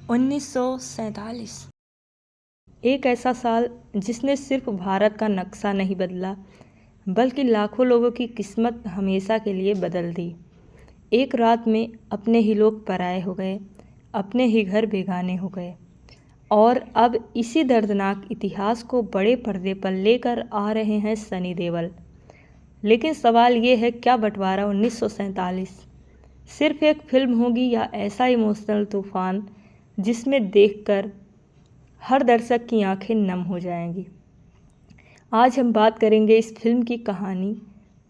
1947 एक ऐसा साल जिसने सिर्फ भारत का नक्शा नहीं बदला बल्कि लाखों लोगों की किस्मत हमेशा के लिए बदल दी। एक रात में अपने ही लोग पराये हो गए, अपने ही घर बेगाने हो गए और अब इसी दर्दनाक इतिहास को बड़े पर्दे पर लेकर आ रहे हैं सनी देओल। लेकिन सवाल ये है, क्या बंटवारा 1947 सिर्फ एक फिल्म होगी या ऐसा इमोशनल तूफान जिसमें देखकर हर दर्शक की आंखें नम हो जाएंगी। आज हम बात करेंगे इस फिल्म की कहानी,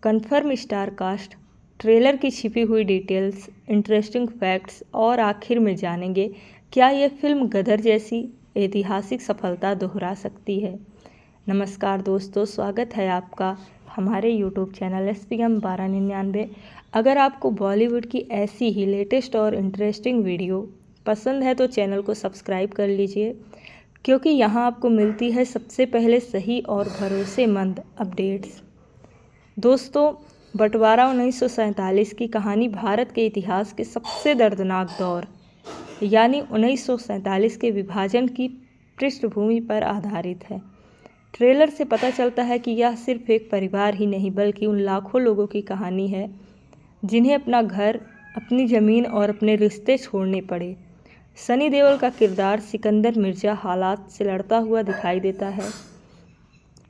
कंफर्म स्टार कास्ट, ट्रेलर की छिपी हुई डिटेल्स, इंटरेस्टिंग फैक्ट्स और आखिर में जानेंगे क्या ये फिल्म गदर जैसी ऐतिहासिक सफलता दोहरा सकती है। नमस्कार दोस्तों, स्वागत है आपका हमारे यूट्यूब चैनल SPM 1299। अगर आपको बॉलीवुड की ऐसी ही लेटेस्ट और इंटरेस्टिंग वीडियो पसंद है तो चैनल को सब्सक्राइब कर लीजिए, क्योंकि यहाँ आपको मिलती है सबसे पहले सही और भरोसेमंद अपडेट्स। दोस्तों, बंटवारा 1947 की कहानी भारत के इतिहास के सबसे दर्दनाक दौर यानी 1947 के विभाजन की पृष्ठभूमि पर आधारित है। ट्रेलर से पता चलता है कि यह सिर्फ एक परिवार ही नहीं बल्कि उन लाखों लोगों की कहानी है जिन्हें अपना घर, अपनी ज़मीन और अपने रिश्ते छोड़ने पड़े। सनी देओल का किरदार सिकंदर मिर्जा हालात से लड़ता हुआ दिखाई देता है।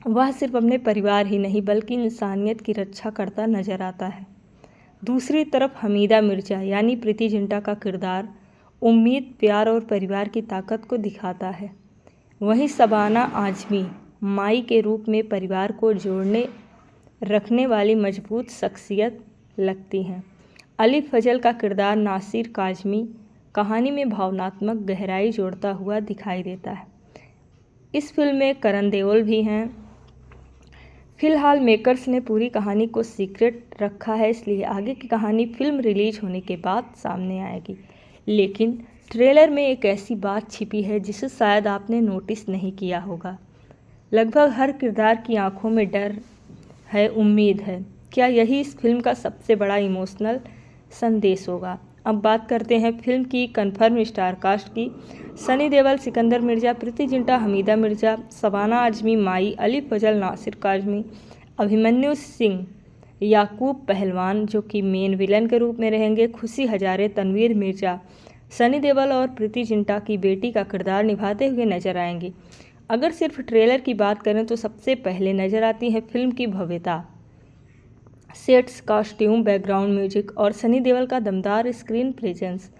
वह सिर्फ अपने परिवार ही नहीं बल्कि इंसानियत की रक्षा करता नजर आता है। दूसरी तरफ हमीदा मिर्जा यानी प्रीति जिंटा का किरदार उम्मीद, प्यार और परिवार की ताकत को दिखाता है। वहीं शबाना आजमी माई के रूप में परिवार को जोड़ने रखने वाली मजबूत शख्सियत लगती हैं। अली फजल का किरदार नासिर काजमी कहानी में भावनात्मक गहराई जोड़ता हुआ दिखाई देता है। इस फिल्म में करण देओल भी हैं। फिलहाल मेकर्स ने पूरी कहानी को सीक्रेट रखा है, इसलिए आगे की कहानी फिल्म रिलीज होने के बाद सामने आएगी। लेकिन ट्रेलर में एक ऐसी बात छिपी है जिसे शायद आपने नोटिस नहीं किया होगा। लगभग हर किरदार की आंखों में डर है, उम्मीद है। क्या यही इस फिल्म का सबसे बड़ा इमोशनल संदेश होगा? अब बात करते हैं फिल्म की कन्फर्म स्टार कास्ट की। सनी देओल सिकंदर मिर्जा, प्रीति जिंटा हमीदा मिर्जा, शबाना आजमी माई, अली फजल नासिर काजमी, अभिमन्यु सिंह याकूब पहलवान जो कि मेन विलन के रूप में रहेंगे, खुशी हजारे तनवीर मिर्जा सनी देओल और प्रीति जिंटा की बेटी का किरदार निभाते हुए नजर आएंगी। अगर सिर्फ ट्रेलर की बात करें तो सबसे पहले नजर आती है फिल्म की भव्यता, सेट्स, कॉस्ट्यूम, बैकग्राउंड म्यूजिक और सनी देओल का दमदार स्क्रीन प्रेजेंस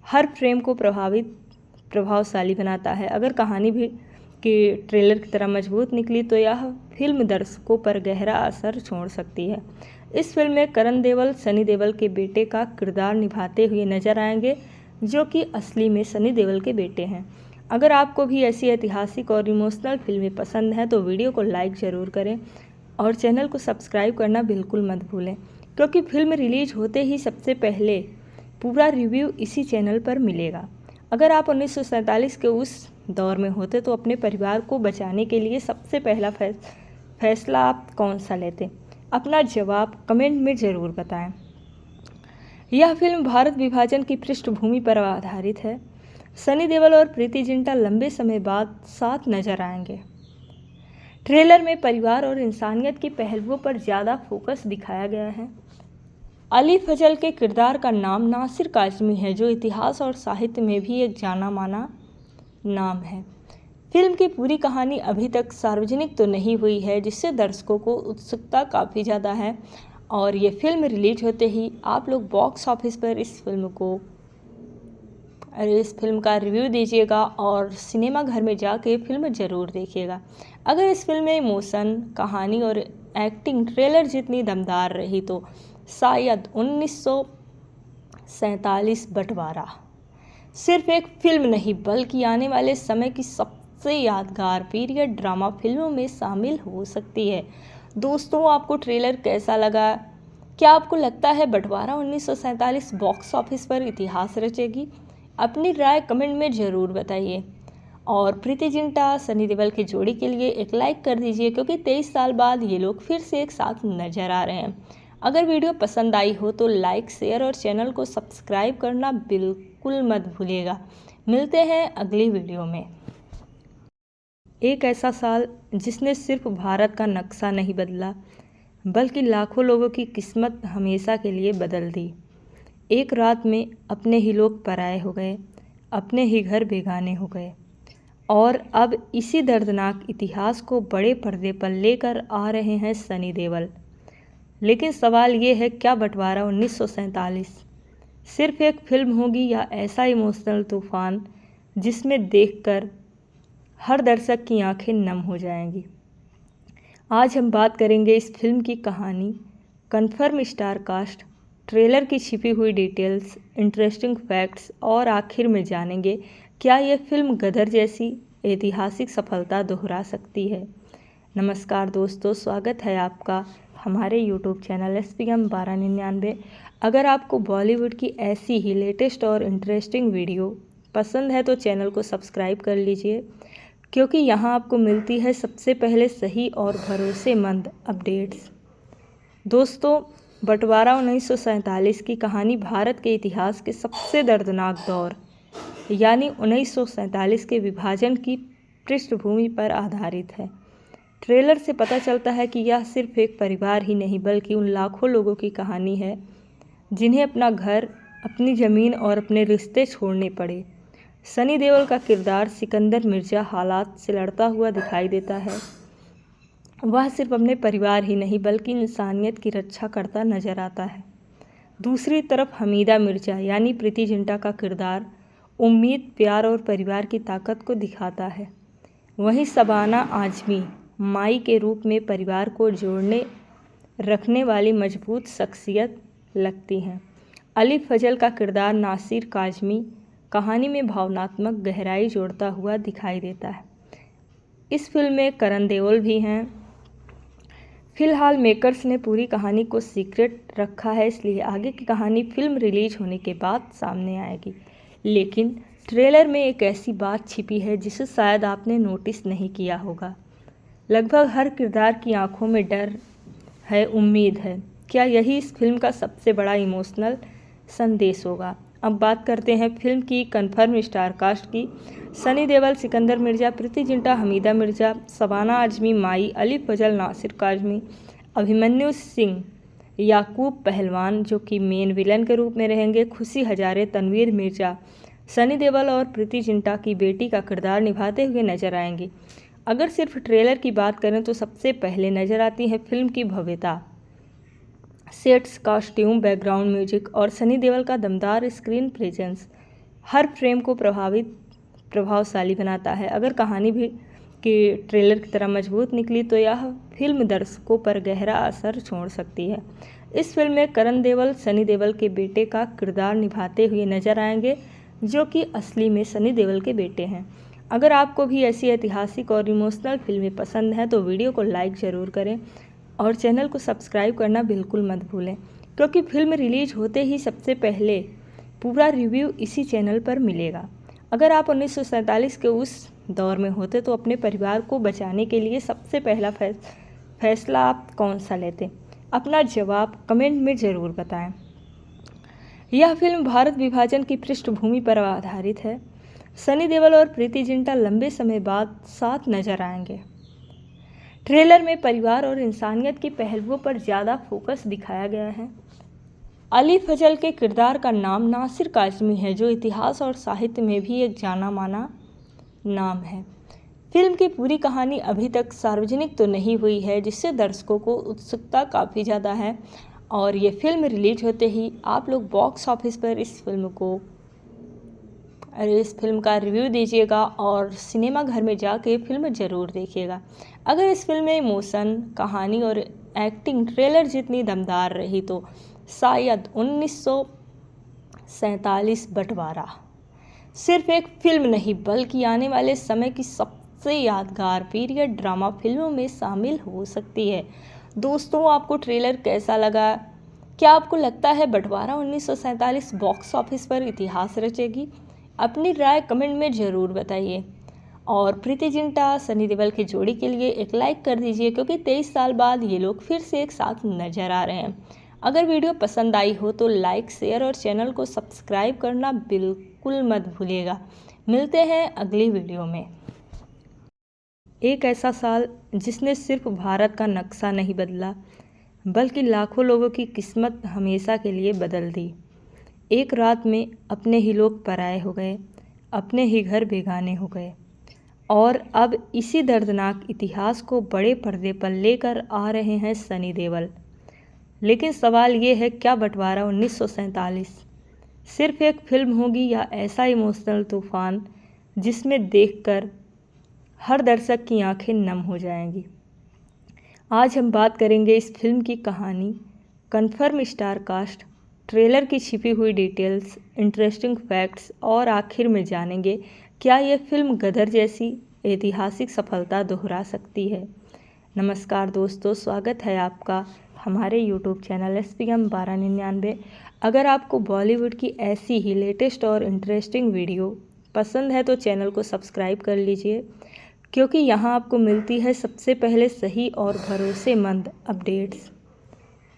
हर फ्रेम को प्रभावशाली बनाता है। अगर कहानी भी कि ट्रेलर की तरह मजबूत निकली तो यह फिल्म दर्शकों पर गहरा असर छोड़ सकती है। इस फिल्म में करण देओल सनी देओल के बेटे का किरदार निभाते हुए नजर आएंगे, जो कि असली में सनी देओल के बेटे हैं। अगर आपको भी ऐसी ऐतिहासिक और इमोशनल फिल्में पसंद हैं तो वीडियो को लाइक ज़रूर करें और चैनल को सब्सक्राइब करना बिल्कुल मत भूलें, क्योंकि फिल्म रिलीज होते ही सबसे पहले पूरा रिव्यू इसी चैनल पर मिलेगा। अगर आप 1947 के उस दौर में होते तो अपने परिवार को बचाने के लिए सबसे पहला फैसला आप कौन सा लेते? अपना जवाब कमेंट में ज़रूर बताएं। यह फिल्म भारत विभाजन की पृष्ठभूमि पर आधारित है। सनी देओल और प्रीति जिंटा लंबे समय बाद साथ नजर आएंगे। ट्रेलर में परिवार और इंसानियत के पहलुओं पर ज़्यादा फोकस दिखाया गया है। अली फजल के किरदार का नाम नासिर काजमी है, जो इतिहास और साहित्य में भी एक जाना माना नाम है। फिल्म की पूरी कहानी अभी तक सार्वजनिक तो नहीं हुई है, जिससे दर्शकों को उत्सुकता काफ़ी ज़्यादा है और ये फिल्म रिलीज होते ही आप लोग बॉक्स ऑफिस पर इस फिल्म का रिव्यू दीजिएगा और सिनेमा घर में जाके फिल्म ज़रूर देखिएगा। अगर इस फिल्म में इमोशन, कहानी और एक्टिंग ट्रेलर जितनी दमदार रही तो शायद 1947 बंटवारा सिर्फ एक फिल्म नहीं बल्कि आने वाले समय की सबसे यादगार पीरियड ड्रामा फिल्मों में शामिल हो सकती है। दोस्तों, आपको ट्रेलर कैसा लगा? क्या आपको लगता है बंटवारा 1947 बॉक्स ऑफिस पर इतिहास रचेगी? अपनी राय कमेंट में ज़रूर बताइए और प्रीति जिंटा सनी देओल की जोड़ी के लिए एक लाइक कर दीजिए, क्योंकि 23 साल बाद ये लोग फिर से एक साथ नजर आ रहे हैं। अगर वीडियो पसंद आई हो तो लाइक, शेयर और चैनल को सब्सक्राइब करना बिल्कुल मत भूलिएगा। मिलते हैं अगली वीडियो में। एक ऐसा साल जिसने सिर्फ भारत का नक्शा नहीं बदला बल्कि लाखों लोगों की किस्मत हमेशा के लिए बदल दी। एक रात में अपने ही लोग पराये हो गए, अपने ही घर बेगाने हो गए और अब इसी दर्दनाक इतिहास को बड़े पर्दे पर लेकर आ रहे हैं सनी देओल। लेकिन सवाल ये है, क्या बंटवारा 1947 सिर्फ एक फिल्म होगी या ऐसा इमोशनल तूफान जिसमें देखकर हर दर्शक की आंखें नम हो जाएंगी। आज हम बात करेंगे इस फिल्म की कहानी, कंफर्म स्टार कास्ट, ट्रेलर की छिपी हुई डिटेल्स, इंटरेस्टिंग फैक्ट्स और आखिर में जानेंगे क्या यह फिल्म गदर जैसी ऐतिहासिक सफलता दोहरा सकती है। नमस्कार दोस्तों, स्वागत है आपका हमारे यूट्यूब चैनल SPM 1299। अगर आपको बॉलीवुड की ऐसी ही लेटेस्ट और इंटरेस्टिंग वीडियो पसंद है तो चैनल को सब्सक्राइब कर लीजिए, क्योंकि यहाँ आपको मिलती है सबसे पहले सही और भरोसेमंद अपडेट्स। दोस्तों, बंटवारा 1947 की कहानी भारत के इतिहास के सबसे दर्दनाक दौर यानी 1947 के विभाजन की पृष्ठभूमि पर आधारित है। ट्रेलर से पता चलता है कि यह सिर्फ एक परिवार ही नहीं बल्कि उन लाखों लोगों की कहानी है जिन्हें अपना घर, अपनी ज़मीन और अपने रिश्ते छोड़ने पड़े। सनी देओल का किरदार सिकंदर मिर्जा हालात से लड़ता हुआ दिखाई देता है। वह सिर्फ अपने परिवार ही नहीं बल्कि इंसानियत की रक्षा करता नजर आता है। दूसरी तरफ हमीदा मिर्जा यानी प्रीति जिंटा का किरदार उम्मीद, प्यार और परिवार की ताकत को दिखाता है। वहीं शबाना आजमी माई के रूप में परिवार को जोड़ने रखने वाली मजबूत शख्सियत लगती हैं। अली फजल का किरदार नासिर काजमी कहानी में भावनात्मक गहराई जोड़ता हुआ दिखाई देता है। इस फिल्म में करण देओल भी हैं। फिलहाल मेकर्स ने पूरी कहानी को सीक्रेट रखा है, इसलिए आगे की कहानी फिल्म रिलीज होने के बाद सामने आएगी। लेकिन ट्रेलर में एक ऐसी बात छिपी है जिसे शायद आपने नोटिस नहीं किया होगा। लगभग हर किरदार की आंखों में डर है, उम्मीद है। क्या यही इस फिल्म का सबसे बड़ा इमोशनल संदेश होगा? अब बात करते हैं फिल्म की कन्फर्म स्टार कास्ट की। सनी देओल सिकंदर मिर्जा, प्रीति जिंटा हमीदा मिर्जा, शबाना आजमी माई, अली फजल नासिर काजमी, अभिमन्यु सिंह याकूब पहलवान जो कि मेन विलन के रूप में रहेंगे, खुशी हजारे तनवीर मिर्जा सनी देओल और प्रीति जिंटा की बेटी का किरदार निभाते हुए नजर आएंगी। अगर सिर्फ ट्रेलर की बात करें तो सबसे पहले नजर आती है फिल्म की भव्यता, सेट्स, कॉस्ट्यूम, बैकग्राउंड म्यूजिक और सनी देओल का दमदार स्क्रीन प्रेजेंस हर फ्रेम को प्रभावशाली बनाता है। अगर कहानी भी कि ट्रेलर की तरह मजबूत निकली तो यह फिल्म दर्शकों पर गहरा असर छोड़ सकती है। इस फिल्म में करण देओल सनी देओल के बेटे का किरदार निभाते हुए नजर आएंगे, जो कि असली में सनी देओल के बेटे हैं। अगर आपको भी ऐसी ऐतिहासिक और इमोशनल फिल्में पसंद हैं तो वीडियो को लाइक ज़रूर करें और चैनल को सब्सक्राइब करना बिल्कुल मत भूलें, क्योंकि फिल्म रिलीज होते ही सबसे पहले पूरा रिव्यू इसी चैनल पर मिलेगा। अगर आप 1947 के उस दौर में होते तो अपने परिवार को बचाने के लिए सबसे पहला फैसला आप कौन सा लेते? अपना जवाब कमेंट में ज़रूर बताएं। यह फिल्म भारत विभाजन की पृष्ठभूमि पर आधारित है। सनी देओल और प्रीति जिंटा लंबे समय बाद साथ नजर आएंगे। ट्रेलर में परिवार और इंसानियत के पहलुओं पर ज़्यादा फोकस दिखाया गया है। अली फजल के किरदार का नाम नासिर काजमी है, जो इतिहास और साहित्य में भी एक जाना माना नाम है। फिल्म की पूरी कहानी अभी तक सार्वजनिक तो नहीं हुई है, जिससे दर्शकों को उत्सुकता काफ़ी ज़्यादा है और ये फिल्म रिलीज होते ही आप लोग बॉक्स ऑफिस पर इस फिल्म का रिव्यू दीजिएगा और सिनेमा घर में जाके फिल्म ज़रूर देखिएगा। अगर इस फिल्म में इमोशन, कहानी और एक्टिंग ट्रेलर जितनी दमदार रही तो शायद 1947 बंटवारा सिर्फ एक फिल्म नहीं बल्कि आने वाले समय की सबसे यादगार पीरियड ड्रामा फिल्मों में शामिल हो सकती है। दोस्तों, आपको ट्रेलर कैसा लगा? क्या आपको लगता है बंटवारा 1947 बॉक्स ऑफिस पर इतिहास रचेगी? अपनी राय कमेंट में ज़रूर बताइए और प्रीति जिंटा सनी देओल की जोड़ी के लिए एक लाइक कर दीजिए, क्योंकि 23 साल बाद ये लोग फिर से एक साथ नजर आ रहे हैं। अगर वीडियो पसंद आई हो तो लाइक, शेयर और चैनल को सब्सक्राइब करना बिल्कुल मत भूलिएगा। मिलते हैं अगली वीडियो में। एक ऐसा साल जिसने सिर्फ भारत का नक्शा नहीं बदला बल्कि लाखों लोगों की किस्मत हमेशा के लिए बदल दी। एक रात में अपने ही लोग पराये हो गए, अपने ही घर बेगाने हो गए और अब इसी दर्दनाक इतिहास को बड़े पर्दे पर लेकर आ रहे हैं सनी देओल। लेकिन सवाल ये है, क्या बंटवारा 1947 सिर्फ एक फिल्म होगी या ऐसा इमोशनल तूफान जिसमें देखकर हर दर्शक की आंखें नम हो जाएंगी। आज हम बात करेंगे इस फिल्म की कहानी, कंफर्म स्टार कास्ट, ट्रेलर की छिपी हुई डिटेल्स, इंटरेस्टिंग फैक्ट्स और आखिर में जानेंगे क्या यह फिल्म गदर जैसी ऐतिहासिक सफलता दोहरा सकती है। नमस्कार दोस्तों, स्वागत है आपका हमारे यूट्यूब चैनल SPM 1299। अगर आपको बॉलीवुड की ऐसी ही लेटेस्ट और इंटरेस्टिंग वीडियो पसंद है तो चैनल को सब्सक्राइब कर लीजिए, क्योंकि यहाँ आपको मिलती है सबसे पहले सही और भरोसेमंद अपडेट्स।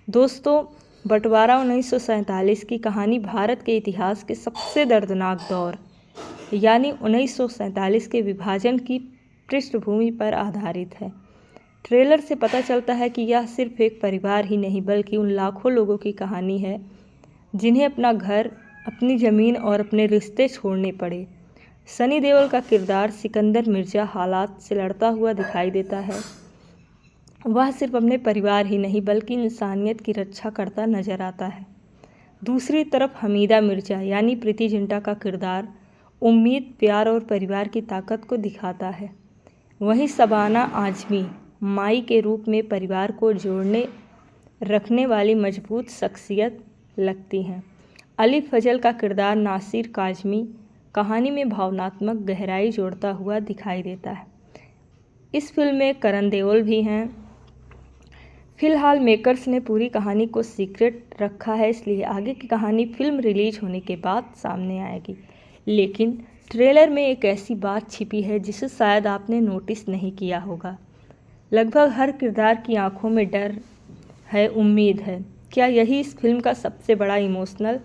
दोस्तों, बंटवारा 1947 की कहानी भारत के इतिहास के सबसे दर्दनाक दौर यानी 1947 के विभाजन की पृष्ठभूमि पर आधारित है। ट्रेलर से पता चलता है कि यह सिर्फ एक परिवार ही नहीं बल्कि उन लाखों लोगों की कहानी है जिन्हें अपना घर, अपनी ज़मीन और अपने रिश्ते छोड़ने पड़े। सनी देओल का किरदार सिकंदर मिर्जा हालात से लड़ता हुआ दिखाई देता है। वह सिर्फ अपने परिवार ही नहीं बल्कि इंसानियत की रक्षा करता नजर आता है। दूसरी तरफ हमीदा मिर्जा यानी प्रीति जिंटा का किरदार उम्मीद, प्यार और परिवार की ताकत को दिखाता है। वहीं शबाना आजमी माई के रूप में परिवार को जोड़ने रखने वाली मजबूत शख्सियत लगती हैं। अली फजल का किरदार नासिर काजमी कहानी में भावनात्मक गहराई जोड़ता हुआ दिखाई देता है। इस फिल्म में करण देओल भी हैं। फिलहाल मेकर्स ने पूरी कहानी को सीक्रेट रखा है, इसलिए आगे की कहानी फिल्म रिलीज होने के बाद सामने आएगी। लेकिन ट्रेलर में एक ऐसी बात छिपी है जिसे शायद आपने नोटिस नहीं किया होगा। लगभग हर किरदार की आंखों में डर है, उम्मीद है। क्या यही इस फिल्म का सबसे बड़ा इमोशनल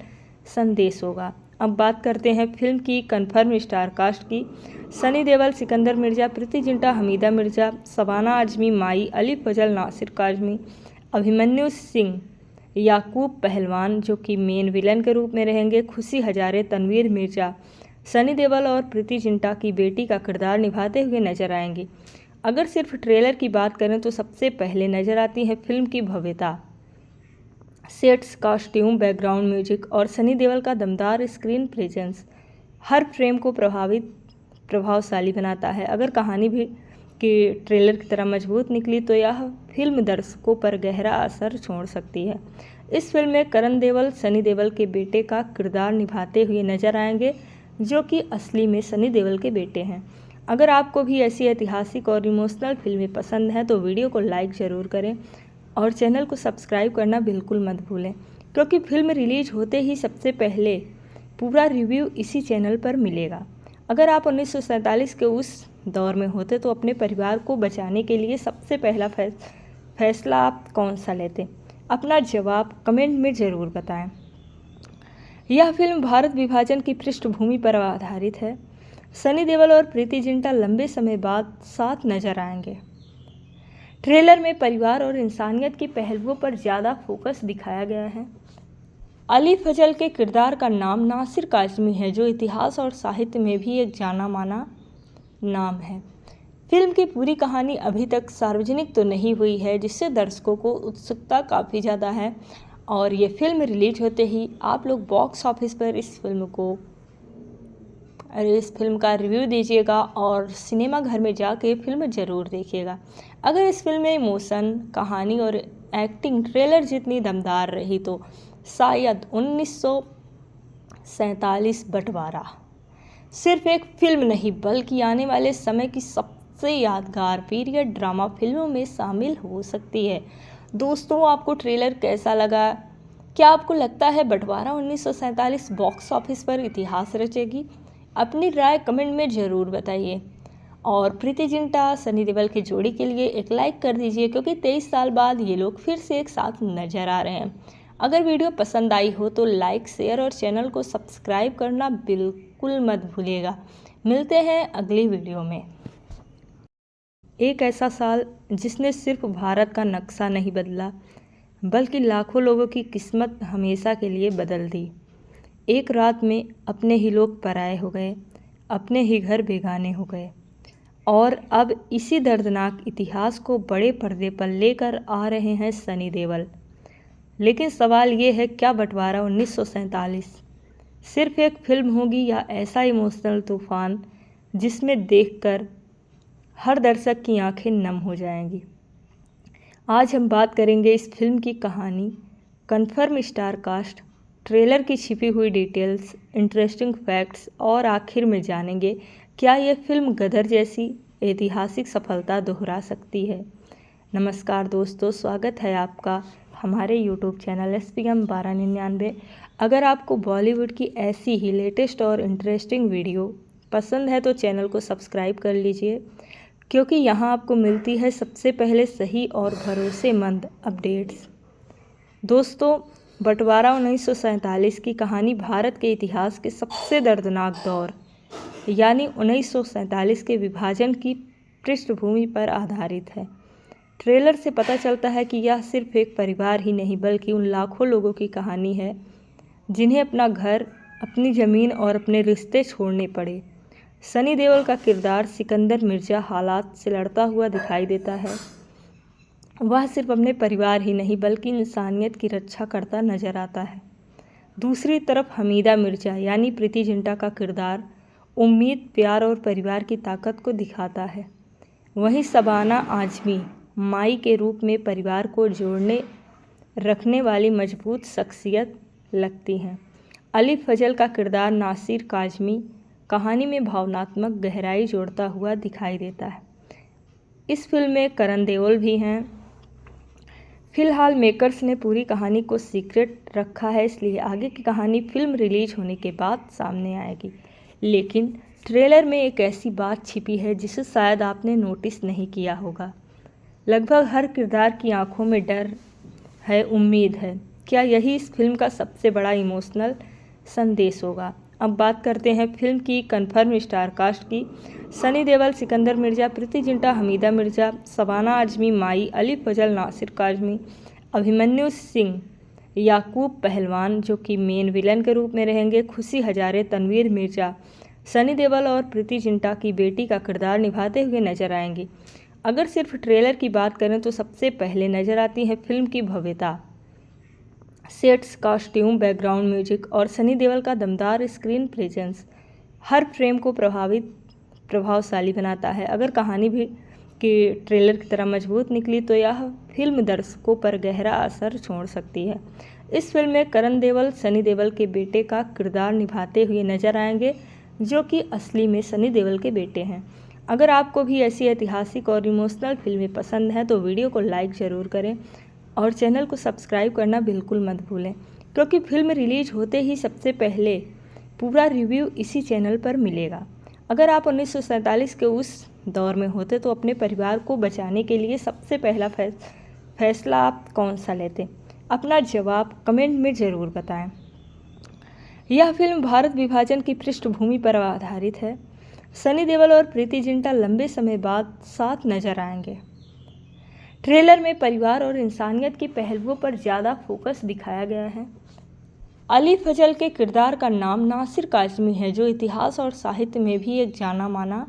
संदेश होगा? अब बात करते हैं फिल्म की कन्फर्म स्टार कास्ट की। सनी देओल सिकंदर मिर्जा, प्रीति जिंटा हमीदा मिर्जा, शबाना आजमी माई, अली फजल नासिर काजमी, अभिमन्यु सिंह याकूब पहलवान जो कि मेन विलन के रूप में रहेंगे, खुशी हजारे तनवीर मिर्जा सनी देओल और प्रीति जिंटा की बेटी का किरदार निभाते हुए नजर आएंगी। अगर सिर्फ ट्रेलर की बात करें तो सबसे पहले नजर आती है फिल्म की भव्यता, सेट्स, कॉस्ट्यूम, बैकग्राउंड म्यूजिक और सनी देओल का दमदार स्क्रीन प्रेजेंस हर फ्रेम को प्रभावशाली बनाता है। अगर कहानी भी कि ट्रेलर की तरह मजबूत निकली तो यह फिल्म दर्शकों पर गहरा असर छोड़ सकती है। इस फिल्म में करण देओल सनी देओल के बेटे का किरदार निभाते हुए नजर आएंगे, जो कि असली में सनी देओल के बेटे हैं। अगर आपको भी ऐसी ऐतिहासिक और इमोशनल फिल्में पसंद हैं तो वीडियो को लाइक ज़रूर करें और चैनल को सब्सक्राइब करना बिल्कुल मत भूलें, क्योंकि फिल्म रिलीज होते ही सबसे पहले पूरा रिव्यू इसी चैनल पर मिलेगा। अगर आप 1947 के उस दौर में होते तो अपने परिवार को बचाने के लिए सबसे पहला फैसला आप कौन सा लेते? अपना जवाब कमेंट में ज़रूर बताएं। यह फिल्म भारत विभाजन की पृष्ठभूमि पर आधारित है। सनी देओल और प्रीति जिंटा लंबे समय बाद साथ नजर आएंगे। ट्रेलर में परिवार और इंसानियत के पहलुओं पर ज़्यादा फोकस दिखाया गया है। अली फजल के किरदार का नाम नासिर काजमी है, जो इतिहास और साहित्य में भी एक जाना माना नाम है। फिल्म की पूरी कहानी अभी तक सार्वजनिक तो नहीं हुई है, जिससे दर्शकों को उत्सुकता काफ़ी ज़्यादा है और ये फिल्म रिलीज होते ही आप लोग बॉक्स ऑफिस पर इस फिल्म का रिव्यू दीजिएगा और सिनेमा घर में जाके फिल्म ज़रूर देखिएगा। अगर इस फिल्म में इमोशन, कहानी और एक्टिंग ट्रेलर जितनी दमदार रही तो शायद 1947 बंटवारा सिर्फ एक फिल्म नहीं बल्कि आने वाले समय की सबसे यादगार पीरियड ड्रामा फिल्मों में शामिल हो सकती है। दोस्तों, आपको ट्रेलर कैसा लगा? क्या आपको लगता है बंटवारा 1947 बॉक्स ऑफिस पर इतिहास रचेगी? अपनी राय कमेंट में ज़रूर बताइए और प्रीति जिंटा सनी देओल की जोड़ी के लिए एक लाइक कर दीजिए, क्योंकि 23 साल बाद ये लोग फिर से एक साथ नजर आ रहे हैं। अगर वीडियो पसंद आई हो तो लाइक, शेयर और चैनल को सब्सक्राइब करना बिल्कुल मत भूलिएगा। मिलते हैं अगली वीडियो में। एक ऐसा साल जिसने सिर्फ भारत का नक्शा नहीं बदला बल्कि लाखों लोगों की किस्मत हमेशा के लिए बदल दी। एक रात में अपने ही लोग पराये हो गए, अपने ही घर बेगाने हो गए और अब इसी दर्दनाक इतिहास को बड़े पर्दे पर लेकर आ रहे हैं सनी देओल। लेकिन सवाल ये है, क्या बंटवारा 1947 सिर्फ एक फिल्म होगी या ऐसा इमोशनल तूफान जिसमें देखकर हर दर्शक की आंखें नम हो जाएंगी। आज हम बात करेंगे इस फिल्म की कहानी, कन्फर्म स्टार कास्ट, ट्रेलर की छिपी हुई डिटेल्स, इंटरेस्टिंग फैक्ट्स और आखिर में जानेंगे क्या यह फिल्म गदर जैसी ऐतिहासिक सफलता दोहरा सकती है। नमस्कार दोस्तों, स्वागत है आपका हमारे यूट्यूब चैनल SPM 1299। अगर आपको बॉलीवुड की ऐसी ही लेटेस्ट और इंटरेस्टिंग वीडियो पसंद है तो चैनल को सब्सक्राइब कर लीजिए, क्योंकि यहाँ आपको मिलती है सबसे पहले सही और भरोसेमंद अपडेट्स। दोस्तों, बंटवारा 1947 की कहानी भारत के इतिहास के सबसे दर्दनाक दौर यानी 1947 के विभाजन की पृष्ठभूमि पर आधारित है। ट्रेलर से पता चलता है कि यह सिर्फ एक परिवार ही नहीं बल्कि उन लाखों लोगों की कहानी है जिन्हें अपना घर, अपनी ज़मीन और अपने रिश्ते छोड़ने पड़े। सनी देओल का किरदार सिकंदर मिर्जा हालात से लड़ता हुआ दिखाई देता है। वह सिर्फ अपने परिवार ही नहीं बल्कि इंसानियत की रक्षा करता नजर आता है। दूसरी तरफ हमीदा मिर्जा यानी प्रीति जिंटा का किरदार उम्मीद, प्यार और परिवार की ताकत को दिखाता है। वहीं शबाना आजमी माई के रूप में परिवार को जोड़ने रखने वाली मजबूत शख्सियत लगती हैं। अली फजल का किरदार नासिर काजमी कहानी में भावनात्मक गहराई जोड़ता हुआ दिखाई देता है। इस फिल्म में करण देओल भी हैं। फिलहाल मेकर्स ने पूरी कहानी को सीक्रेट रखा है, इसलिए आगे की कहानी फिल्म रिलीज होने के बाद सामने आएगी। लेकिन ट्रेलर में एक ऐसी बात छिपी है जिसे शायद आपने नोटिस नहीं किया होगा। लगभग हर किरदार की आंखों में डर है, उम्मीद है। क्या यही इस फिल्म का सबसे बड़ा इमोशनल संदेश होगा? अब बात करते हैं फिल्म की कन्फर्म स्टार कास्ट की। सनी देओल सिकंदर मिर्जा, प्रीति जिंटा हमीदा मिर्जा, शबाना आजमी माई, अली फजल नासिर काजमी, अभिमन्यु सिंह याकूब पहलवान जो कि मेन विलन के रूप में रहेंगे, खुशी हजारे तनवीर मिर्जा सनी देओल और प्रीति जिंटा की बेटी का किरदार निभाते हुए नजर आएंगी। अगर सिर्फ ट्रेलर की बात करें तो सबसे पहले नजर आती है फिल्म की भव्यता, सेट्स, कॉस्ट्यूम, बैकग्राउंड म्यूजिक और सनी देओल का दमदार स्क्रीन प्रेजेंस हर फ्रेम को प्रभावशाली बनाता है। अगर कहानी भी कि ट्रेलर की तरह मजबूत निकली तो यह फिल्म दर्शकों पर गहरा असर छोड़ सकती है। इस फिल्म में करण देओल सनी देओल के बेटे का किरदार निभाते हुए नजर आएंगे, जो कि असली में सनी देओल के बेटे हैं। अगर आपको भी ऐसी ऐतिहासिक और इमोशनल फिल्में पसंद हैं तो वीडियो को लाइक ज़रूर करें और चैनल को सब्सक्राइब करना बिल्कुल मत भूलें, क्योंकि फिल्म रिलीज होते ही सबसे पहले पूरा रिव्यू इसी चैनल पर मिलेगा। अगर आप 1947 के उस दौर में होते तो अपने परिवार को बचाने के लिए सबसे पहला फैसला आप कौन सा लेते? अपना जवाब कमेंट में ज़रूर बताएं। यह फिल्म भारत विभाजन की पृष्ठभूमि पर आधारित है। सनी देओल और प्रीति जिंटा लंबे समय बाद साथ नजर आएंगे। ट्रेलर में परिवार और इंसानियत के पहलुओं पर ज़्यादा फोकस दिखाया गया है। अली फजल के किरदार का नाम नासिर काजमी है, जो इतिहास और साहित्य में भी एक जाना माना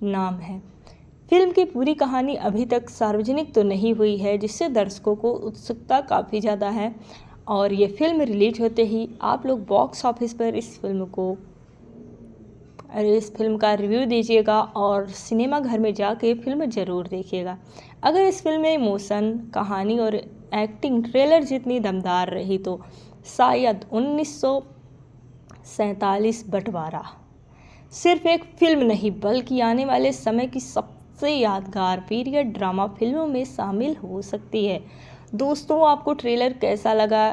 नाम है। फिल्म की पूरी कहानी अभी तक सार्वजनिक तो नहीं हुई है, जिससे दर्शकों को उत्सुकता काफ़ी ज़्यादा है और ये फिल्म रिलीज होते ही आप लोग बॉक्स ऑफिस पर इस फिल्म का रिव्यू दीजिएगा और सिनेमा घर में जाके फिल्म ज़रूर देखिएगा। अगर इस फिल्म में इमोशन, कहानी और एक्टिंग ट्रेलर जितनी दमदार रही तो शायद 1947 बंटवारा सिर्फ एक फिल्म नहीं बल्कि आने वाले समय की सबसे यादगार पीरियड ड्रामा फिल्मों में शामिल हो सकती है। दोस्तों, आपको ट्रेलर कैसा लगा?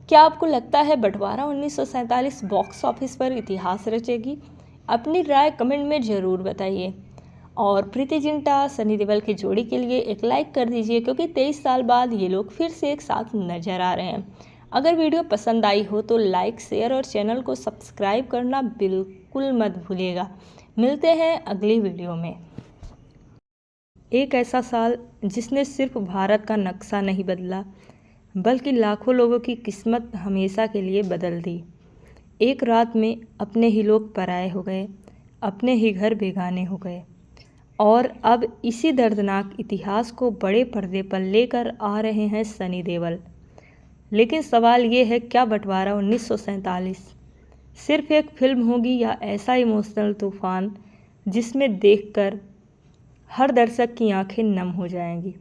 क्या आपको लगता है बंटवारा 1947 बॉक्स ऑफिस पर इतिहास रचेगी? अपनी राय कमेंट में ज़रूर बताइए और प्रीति जिंटा सनी देओल की जोड़ी के लिए एक लाइक कर दीजिए, क्योंकि 23 साल बाद ये लोग फिर से एक साथ नजर आ रहे हैं। अगर वीडियो पसंद आई हो तो लाइक, शेयर और चैनल को सब्सक्राइब करना बिल्कुल मत भूलिएगा। मिलते हैं अगली वीडियो में। एक ऐसा साल जिसने सिर्फ भारत का नक्शा नहीं बदला बल्कि लाखों लोगों की किस्मत हमेशा के लिए बदल दी। एक रात में अपने ही लोग पराये हो गए, अपने ही घर बेगाने हो गए और अब इसी दर्दनाक इतिहास को बड़े पर्दे पर लेकर आ रहे हैं सनी देओल। लेकिन सवाल ये है, क्या बंटवारा 1947 सिर्फ एक फिल्म होगी या ऐसा इमोशनल तूफान जिसमें देखकर हर दर्शक की आंखें नम हो जाएंगी।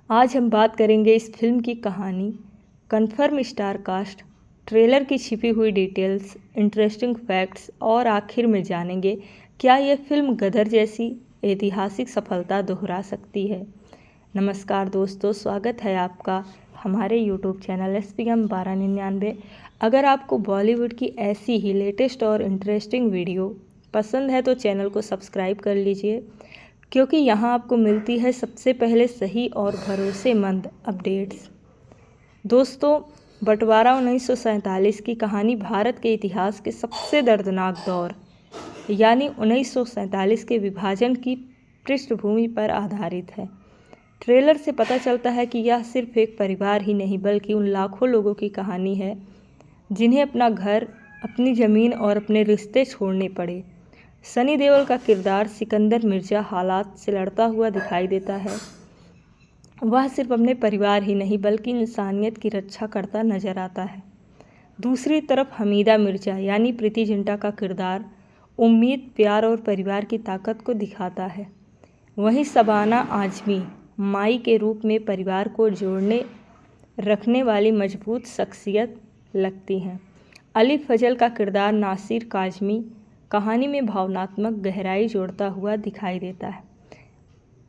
आज हम बात करेंगे इस फिल्म की कहानी, कन्फर्म स्टार कास्ट, ट्रेलर की छिपी हुई डिटेल्स, इंटरेस्टिंग फैक्ट्स और आखिर में जानेंगे क्या ये फिल्म गदर जैसी ऐतिहासिक सफलता दोहरा सकती है। नमस्कार दोस्तों, स्वागत है आपका हमारे यूट्यूब चैनल SPM 1299। अगर आपको बॉलीवुड की ऐसी ही लेटेस्ट और इंटरेस्टिंग वीडियो पसंद है तो चैनल को सब्सक्राइब कर लीजिए, क्योंकि यहाँ आपको मिलती है सबसे पहले सही और भरोसेमंद अपडेट्स। दोस्तों, बंटवारा 1947 की कहानी भारत के इतिहास के सबसे दर्दनाक दौर यानी 1947 के विभाजन की पृष्ठभूमि पर आधारित है। ट्रेलर से पता चलता है कि यह सिर्फ एक परिवार ही नहीं बल्कि उन लाखों लोगों की कहानी है जिन्हें अपना घर, अपनी ज़मीन और अपने रिश्ते छोड़ने पड़े। सनी देओल का किरदार सिकंदर मिर्जा हालात से लड़ता हुआ दिखाई देता है। वह सिर्फ अपने परिवार ही नहीं बल्कि इंसानियत की रक्षा करता नजर आता है। दूसरी तरफ हमीदा मिर्जा यानी प्रीति जिंटा का किरदार उम्मीद, प्यार और परिवार की ताकत को दिखाता है। वहीं शबाना आजमी माई के रूप में परिवार को जोड़ने रखने वाली मजबूत शख्सियत लगती हैं। अली फजल का किरदार नासिर काजमी कहानी में भावनात्मक गहराई जोड़ता हुआ दिखाई देता है।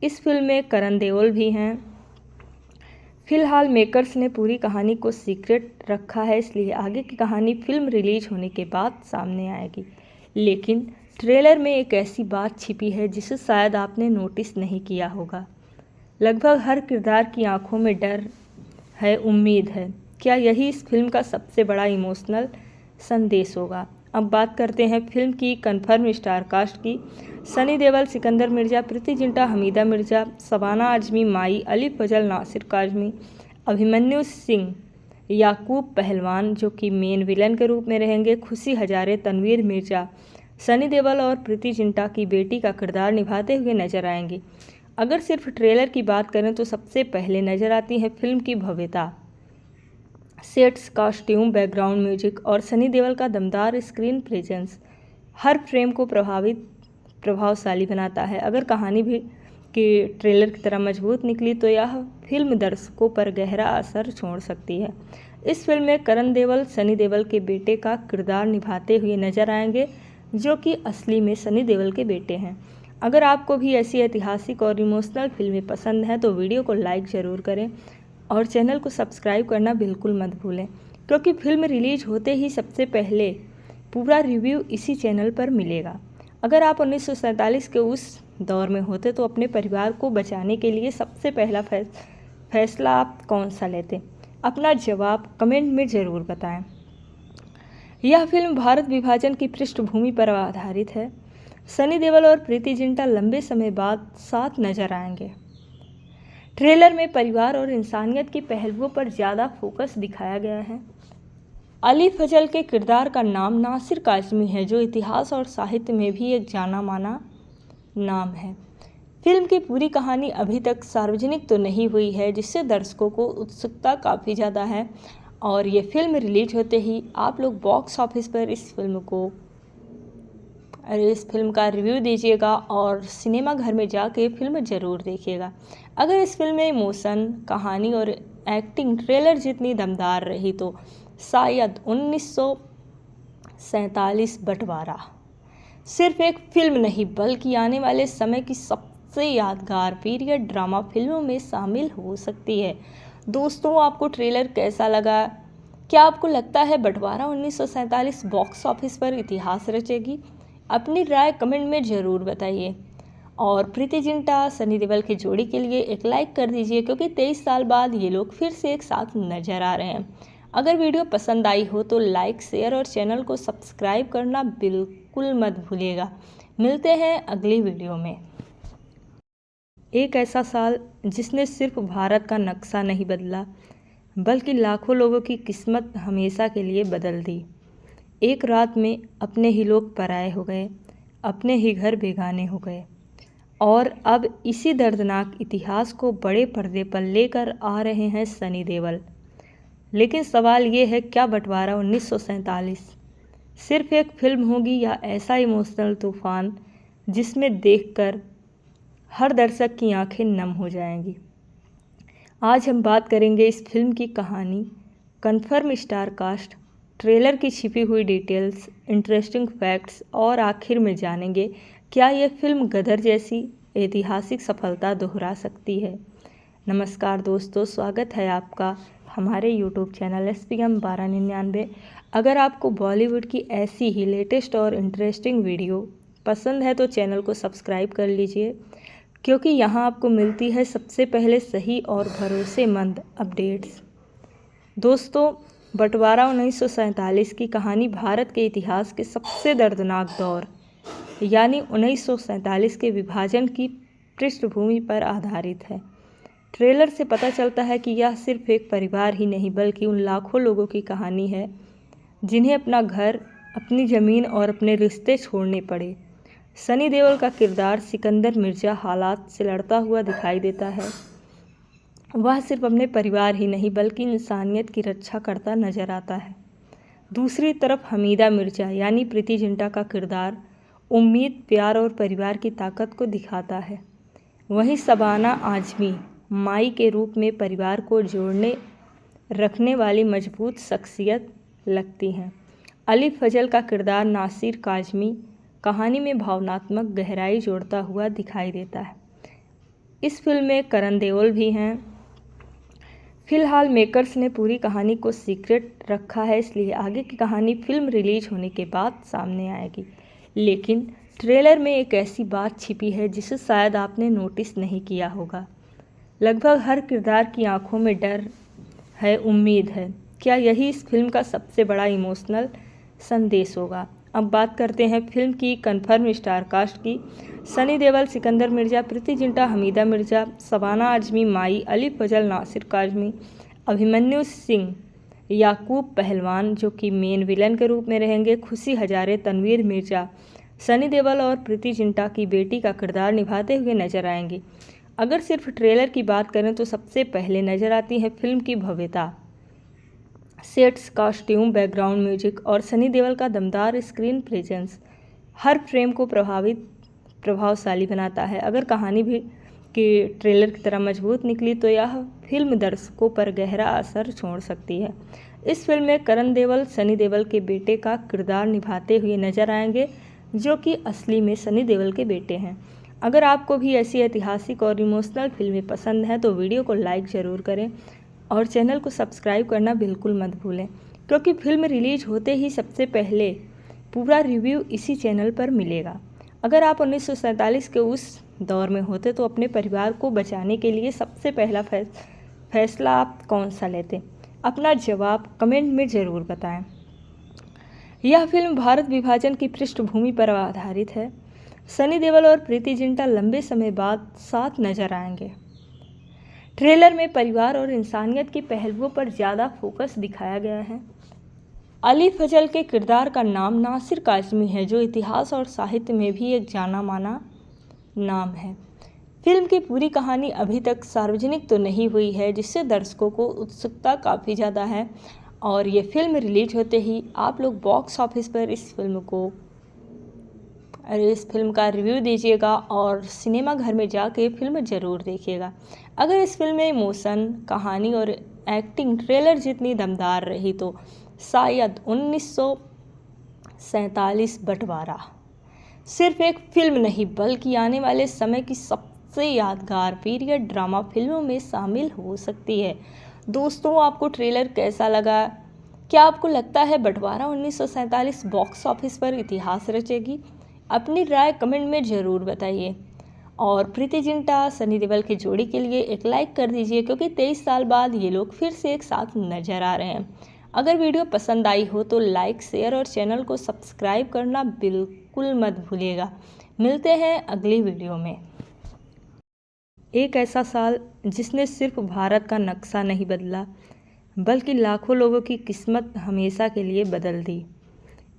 इस फिल्म में करण देओल भी हैं। फिलहाल मेकर्स ने पूरी कहानी को सीक्रेट रखा है, इसलिए आगे की कहानी फिल्म रिलीज होने के बाद सामने आएगी। लेकिन ट्रेलर में एक ऐसी बात छिपी है जिसे शायद आपने नोटिस नहीं किया होगा। लगभग हर किरदार की आंखों में डर है, उम्मीद है। क्या यही इस फिल्म का सबसे बड़ा इमोशनल संदेश होगा? अब बात करते हैं फिल्म की कन्फर्म स्टार कास्ट की। सनी देओल, सिकंदर मिर्जा, प्रीति जिंटा, हमीदा मिर्जा, शबाना आजमी माई, अली फजल, नासिर काजमी, अभिमन्यु सिंह, याकूब पहलवान जो कि मेन विलन के रूप में रहेंगे, खुशी हजारे, तनवीर मिर्जा, सनी देओल और प्रीति जिंटा की बेटी का किरदार निभाते हुए नजर आएंगी। अगर सिर्फ ट्रेलर की बात करें तो सबसे पहले नजर आती है फिल्म की भव्यता, सेट्स, कॉस्ट्यूम, बैकग्राउंड म्यूजिक और सनी देओल का दमदार स्क्रीन प्रेजेंस हर फ्रेम को प्रभावशाली बनाता है। अगर कहानी भी कि ट्रेलर की तरह मजबूत निकली तो यह फिल्म दर्शकों पर गहरा असर छोड़ सकती है। इस फिल्म में करण देओल सनी देओल के बेटे का किरदार निभाते हुए नजर आएंगे, जो कि असली में सनी देओल के बेटे हैं। अगर आपको भी ऐसी ऐतिहासिक और इमोशनल फिल्में पसंद हैं तो वीडियो को लाइक ज़रूर करें और चैनल को सब्सक्राइब करना बिल्कुल मत भूलें, क्योंकि फिल्म रिलीज होते ही सबसे पहले पूरा रिव्यू इसी चैनल पर मिलेगा। अगर आप 1947 के उस दौर में होते तो अपने परिवार को बचाने के लिए सबसे पहला फैसला आप कौन सा लेते? अपना जवाब कमेंट में ज़रूर बताएं। यह फिल्म भारत विभाजन की पृष्ठभूमि पर आधारित है। सनी देओल और प्रीति जिंटा लंबे समय बाद साथ नजर आएंगे। ट्रेलर में परिवार और इंसानियत के पहलुओं पर ज़्यादा फोकस दिखाया गया है। अली फजल के किरदार का नाम नासिर काजमी है, जो इतिहास और साहित्य में भी एक जाना माना नाम है। फिल्म की पूरी कहानी अभी तक सार्वजनिक तो नहीं हुई है, जिससे दर्शकों को उत्सुकता काफ़ी ज़्यादा है और ये फिल्म रिलीज होते ही आप लोग बॉक्स ऑफिस पर इस फिल्म का रिव्यू दीजिएगा और सिनेमा घर में जाके फिल्म ज़रूर देखिएगा। अगर इस फिल्म में इमोशन, कहानी और एक्टिंग ट्रेलर जितनी दमदार रही तो शायद 1947 बंटवारा सिर्फ एक फिल्म नहीं बल्कि आने वाले समय की सबसे यादगार पीरियड ड्रामा फिल्मों में शामिल हो सकती है। दोस्तों, आपको ट्रेलर कैसा लगा? क्या आपको लगता है बंटवारा 1947 बॉक्स ऑफिस पर इतिहास रचेगी? अपनी राय कमेंट में ज़रूर बताइए और प्रीति जिंटा सनी देओल की जोड़ी के लिए एक लाइक कर दीजिए, क्योंकि 23 साल बाद ये लोग फिर से एक साथ नजर आ रहे हैं। अगर वीडियो पसंद आई हो तो लाइक, शेयर और चैनल को सब्सक्राइब करना बिल्कुल मत भूलिएगा। मिलते हैं अगली वीडियो में। एक ऐसा साल जिसने सिर्फ भारत का नक्शा नहीं बदला बल्कि लाखों लोगों की किस्मत हमेशा के लिए बदल दी। एक रात में अपने ही लोग पराये हो गए, अपने ही घर बेगाने हो गए और अब इसी दर्दनाक इतिहास को बड़े पर्दे पर लेकर आ रहे हैं सनी देओल। लेकिन सवाल ये है, क्या बंटवारा 1947 सिर्फ एक फिल्म होगी या ऐसा इमोशनल तूफान जिसमें देखकर हर दर्शक की आंखें नम हो जाएंगी। आज हम बात करेंगे इस फिल्म की कहानी, कन्फर्म स्टार कास्ट, ट्रेलर की छिपी हुई डिटेल्स, इंटरेस्टिंग फैक्ट्स और आखिर में जानेंगे क्या ये फिल्म गदर जैसी ऐतिहासिक सफलता दोहरा सकती है। नमस्कार दोस्तों, स्वागत है आपका हमारे यूट्यूब चैनल SPM 1299। अगर आपको बॉलीवुड की ऐसी ही लेटेस्ट और इंटरेस्टिंग वीडियो पसंद है तो चैनल को सब्सक्राइब कर लीजिए, क्योंकि यहाँ आपको मिलती है सबसे पहले सही और भरोसेमंद अपडेट्स। दोस्तों, बंटवारा 1947 की कहानी भारत के इतिहास के सबसे दर्दनाक दौर यानी 1947 के विभाजन की पृष्ठभूमि पर आधारित है। ट्रेलर से पता चलता है कि यह सिर्फ एक परिवार ही नहीं बल्कि उन लाखों लोगों की कहानी है जिन्हें अपना घर, अपनी ज़मीन और अपने रिश्ते छोड़ने पड़े। सनी देओल का किरदार सिकंदर मिर्जा हालात से लड़ता हुआ दिखाई देता है। वह सिर्फ अपने परिवार ही नहीं बल्कि इंसानियत की रक्षा करता नजर आता है। दूसरी तरफ हमीदा मिर्जा यानी प्रीति जिंटा का किरदार उम्मीद, प्यार और परिवार की ताकत को दिखाता है। वहीं शबाना आजमी माई के रूप में परिवार को जोड़ने रखने वाली मजबूत शख्सियत लगती हैं। अली फजल का किरदार नासिर काजमी कहानी में भावनात्मक गहराई जोड़ता हुआ दिखाई देता है। इस फिल्म में करण देओल भी हैं। फिलहाल मेकर्स ने पूरी कहानी को सीक्रेट रखा है, इसलिए आगे की कहानी फिल्म रिलीज होने के बाद सामने आएगी। लेकिन ट्रेलर में एक ऐसी बात छिपी है जिसे शायद आपने नोटिस नहीं किया होगा। लगभग हर किरदार की आंखों में डर है, उम्मीद है। क्या यही इस फिल्म का सबसे बड़ा इमोशनल संदेश होगा? अब बात करते हैं फिल्म की कन्फर्म स्टार कास्ट की। सनी देओल सिकंदर मिर्जा, प्रीति जिंटा हमीदा मिर्जा, शबाना आजमी माई, अली फजल नासिर काजमी, अभिमन्यु सिंह याकूब पहलवान जो कि मेन विलन के रूप में रहेंगे, खुशी हजारे तनवीर मिर्जा सनी देओल और प्रीति जिंटा की बेटी का किरदार निभाते हुए नजर आएंगी। अगर सिर्फ ट्रेलर की बात करें तो सबसे पहले नजर आती है फिल्म की भव्यता, सेट्स, कॉस्ट्यूम, बैकग्राउंड म्यूजिक और सनी देओल का दमदार स्क्रीन प्रेजेंस हर फ्रेम को प्रभावशाली बनाता है। अगर कहानी भी कि ट्रेलर की तरह मजबूत निकली तो यह फिल्म दर्शकों पर गहरा असर छोड़ सकती है। इस फिल्म में करण देओल सनी देओल के बेटे का किरदार निभाते हुए नजर आएंगे, जो कि असली में सनी देओल के बेटे हैं। अगर आपको भी ऐसी ऐतिहासिक और इमोशनल फिल्में पसंद हैं तो वीडियो को लाइक ज़रूर करें और चैनल को सब्सक्राइब करना बिल्कुल मत भूलें, क्योंकि फिल्म रिलीज होते ही सबसे पहले पूरा रिव्यू इसी चैनल पर मिलेगा। अगर आप 1947 के उस दौर में होते तो अपने परिवार को बचाने के लिए सबसे पहला फैसला आप कौन सा लेते? अपना जवाब कमेंट में ज़रूर बताएं। यह फिल्म भारत विभाजन की पृष्ठभूमि पर आधारित है। सनी देओल और प्रीति जिंटा लंबे समय बाद साथ नजर आएंगे। ट्रेलर में परिवार और इंसानियत के पहलुओं पर ज़्यादा फोकस दिखाया गया है। अली फजल के किरदार का नाम नासिर काजमी है, जो इतिहास और साहित्य में भी एक जाना माना नाम है। फिल्म की पूरी कहानी अभी तक सार्वजनिक तो नहीं हुई है, जिससे दर्शकों को उत्सुकता काफ़ी ज़्यादा है और ये फिल्म रिलीज होते ही आप लोग बॉक्स ऑफिस पर इस फिल्म का रिव्यू दीजिएगा और सिनेमा घर में जाके फिल्म ज़रूर देखिएगा। अगर इस फिल्म में इमोशन, कहानी और एक्टिंग ट्रेलर जितनी दमदार रही तो शायद 1947 बंटवारा सिर्फ एक फिल्म नहीं बल्कि आने वाले समय की सबसे यादगार पीरियड ड्रामा फिल्मों में शामिल हो सकती है। दोस्तों, आपको ट्रेलर कैसा लगा? क्या आपको लगता है बंटवारा 1947 बॉक्स ऑफिस पर इतिहास रचेगी? अपनी राय कमेंट में ज़रूर बताइए और प्रीति जिंटा सनी देओल की जोड़ी के लिए एक लाइक कर दीजिए, क्योंकि 23 साल बाद ये लोग फिर से एक साथ नजर आ रहे हैं। अगर वीडियो पसंद आई हो तो लाइक, शेयर और चैनल को सब्सक्राइब करना बिल्कुल मत भूलिएगा। मिलते हैं अगली वीडियो में। एक ऐसा साल जिसने सिर्फ भारत का नक्शा नहीं बदला बल्कि लाखों लोगों की किस्मत हमेशा के लिए बदल दी।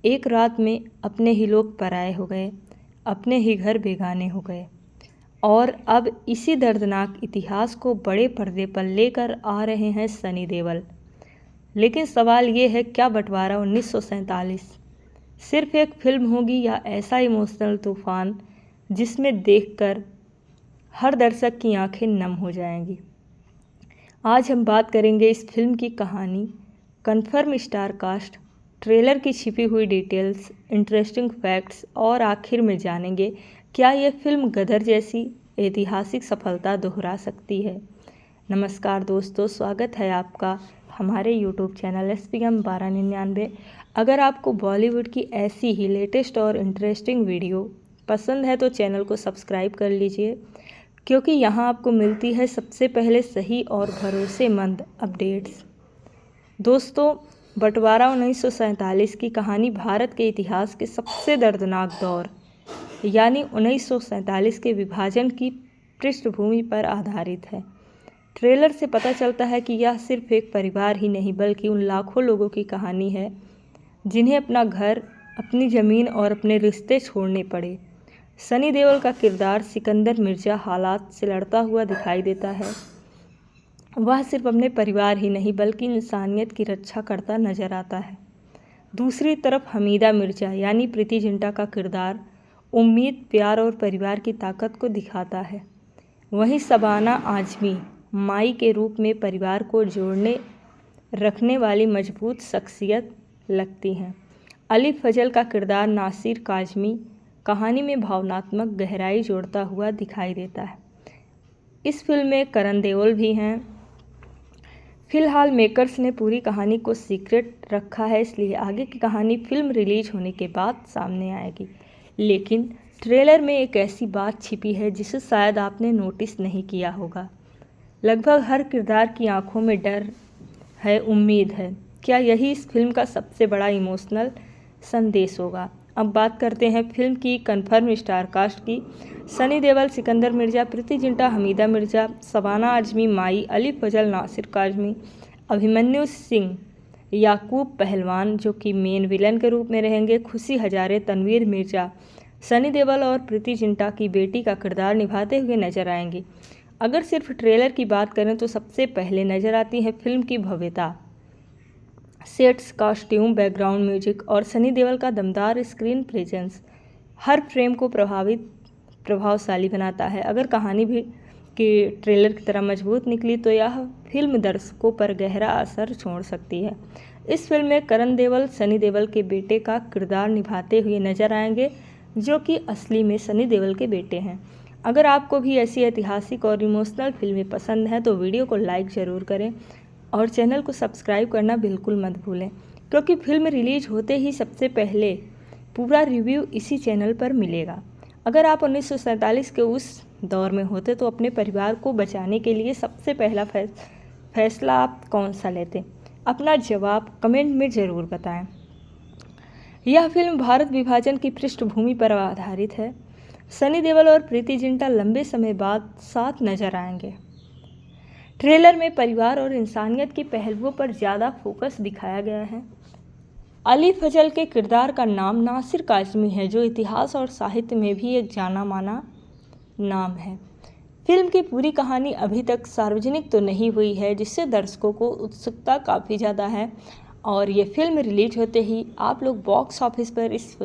एक रात में अपने ही लोग पराए हो गए, अपने ही घर बेगाने हो गए और अब इसी दर्दनाक इतिहास को बड़े पर्दे पर लेकर आ रहे हैं सनी देओल। लेकिन सवाल ये है, क्या बंटवारा 1947 सिर्फ एक फिल्म होगी या ऐसा इमोशनल तूफान जिसमें देखकर हर दर्शक की आंखें नम हो जाएंगी। आज हम बात करेंगे इस फिल्म की कहानी, कंफर्म स्टार कास्ट, ट्रेलर की छिपी हुई डिटेल्स, इंटरेस्टिंग फैक्ट्स और आखिर में जानेंगे क्या ये फिल्म गदर जैसी ऐतिहासिक सफलता दोहरा सकती है। नमस्कार दोस्तों, स्वागत है आपका हमारे यूट्यूब चैनल SPM 1299। अगर आपको बॉलीवुड की ऐसी ही लेटेस्ट और इंटरेस्टिंग वीडियो पसंद है तो चैनल को सब्सक्राइब कर लीजिए, क्योंकि यहाँ आपको मिलती है सबसे पहले सही और भरोसेमंद अपडेट्स। दोस्तों, बंटवारा 1947 की कहानी भारत के इतिहास के सबसे दर्दनाक दौर यानी 1947 के विभाजन की पृष्ठभूमि पर आधारित है। ट्रेलर से पता चलता है कि यह सिर्फ एक परिवार ही नहीं बल्कि उन लाखों लोगों की कहानी है जिन्हें अपना घर, अपनी ज़मीन और अपने रिश्ते छोड़ने पड़े। सनी देओल का किरदार सिकंदर मिर्जा हालात से लड़ता हुआ दिखाई देता है। वह सिर्फ अपने परिवार ही नहीं बल्कि इंसानियत की रक्षा करता नजर आता है। दूसरी तरफ हमीदा मिर्जा यानी प्रीति जिंटा का किरदार उम्मीद, प्यार और परिवार की ताकत को दिखाता है। वहीं शबाना आजमी माई के रूप में परिवार को जोड़ने रखने वाली मजबूत शख्सियत लगती हैं। अली फजल का किरदार नासिर काजमी कहानी में भावनात्मक गहराई जोड़ता हुआ दिखाई देता है। इस फिल्म में करण देओल भी हैं। फिलहाल मेकर्स ने पूरी कहानी को सीक्रेट रखा है, इसलिए आगे की कहानी फिल्म रिलीज होने के बाद सामने आएगी। लेकिन ट्रेलर में एक ऐसी बात छिपी है जिसे शायद आपने नोटिस नहीं किया होगा। लगभग हर किरदार की आंखों में डर है, उम्मीद है। क्या यही इस फिल्म का सबसे बड़ा इमोशनल संदेश होगा? अब बात करते हैं फिल्म की कन्फर्म स्टार कास्ट की। सनी देओल सिकंदर मिर्जा, प्रीति जिंटा हमीदा मिर्जा, शबाना आजमी माई, अली फजल नासिर काजमी, अभिमन्यु सिंह याकूब पहलवान जो कि मेन विलन के रूप में रहेंगे, खुशी हजारे तनवीर मिर्जा सनी देओल और प्रीति जिंटा की बेटी का किरदार निभाते हुए नजर आएंगी। अगर सिर्फ ट्रेलर की बात करें तो सबसे पहले नजर आती है फिल्म की भव्यता, सेट्स, कॉस्ट्यूम, बैकग्राउंड म्यूजिक और सनी देओल का दमदार स्क्रीन प्रेजेंस हर फ्रेम को प्रभावशाली बनाता है। अगर कहानी भी कि ट्रेलर की तरह मजबूत निकली तो यह फिल्म दर्शकों पर गहरा असर छोड़ सकती है। इस फिल्म में करण देओल सनी देओल के बेटे का किरदार निभाते हुए नजर आएंगे, जो कि असली में सनी देओल के बेटे हैं। अगर आपको भी ऐसी ऐतिहासिक और इमोशनल फिल्में पसंद हैं तो वीडियो को लाइक ज़रूर करें और चैनल को सब्सक्राइब करना बिल्कुल मत भूलें, क्योंकि फिल्म रिलीज होते ही सबसे पहले पूरा रिव्यू इसी चैनल पर मिलेगा। अगर आप 1947 के उस दौर में होते तो अपने परिवार को बचाने के लिए सबसे पहला फैसला आप कौन सा लेते? अपना जवाब कमेंट में ज़रूर बताएं। यह फिल्म भारत विभाजन की पृष्ठभूमि पर आधारित है। सनी देओल और प्रीति जिंटा लंबे समय बाद साथ नजर आएंगे। ट्रेलर में परिवार और इंसानियत के पहलुओं पर ज़्यादा फोकस दिखाया गया है। अली फजल के किरदार का नाम नासिर काजमी है, जो इतिहास और साहित्य में भी एक जाना माना नाम है। फिल्म की पूरी कहानी अभी तक सार्वजनिक तो नहीं हुई है, जिससे दर्शकों को उत्सुकता काफ़ी ज़्यादा है और ये फिल्म रिलीज होते ही आप लोग बॉक्स ऑफिस पर इस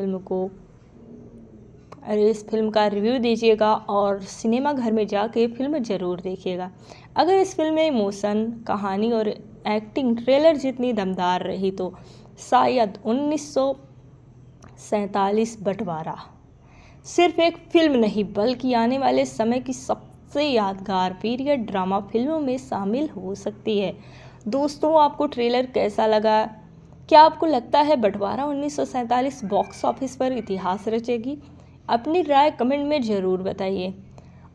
फिल्म का रिव्यू दीजिएगा और सिनेमा घर में जाके फिल्म ज़रूर देखिएगा। अगर इस फिल्म में इमोशन, कहानी और एक्टिंग ट्रेलर जितनी दमदार रही तो शायद 1947 बंटवारा सिर्फ एक फिल्म नहीं बल्कि आने वाले समय की सबसे यादगार पीरियड ड्रामा फिल्मों में शामिल हो सकती है। दोस्तों, आपको ट्रेलर कैसा लगा? क्या आपको लगता है बंटवारा 1947 बॉक्स ऑफिस पर इतिहास रचेगी? अपनी राय कमेंट में ज़रूर बताइए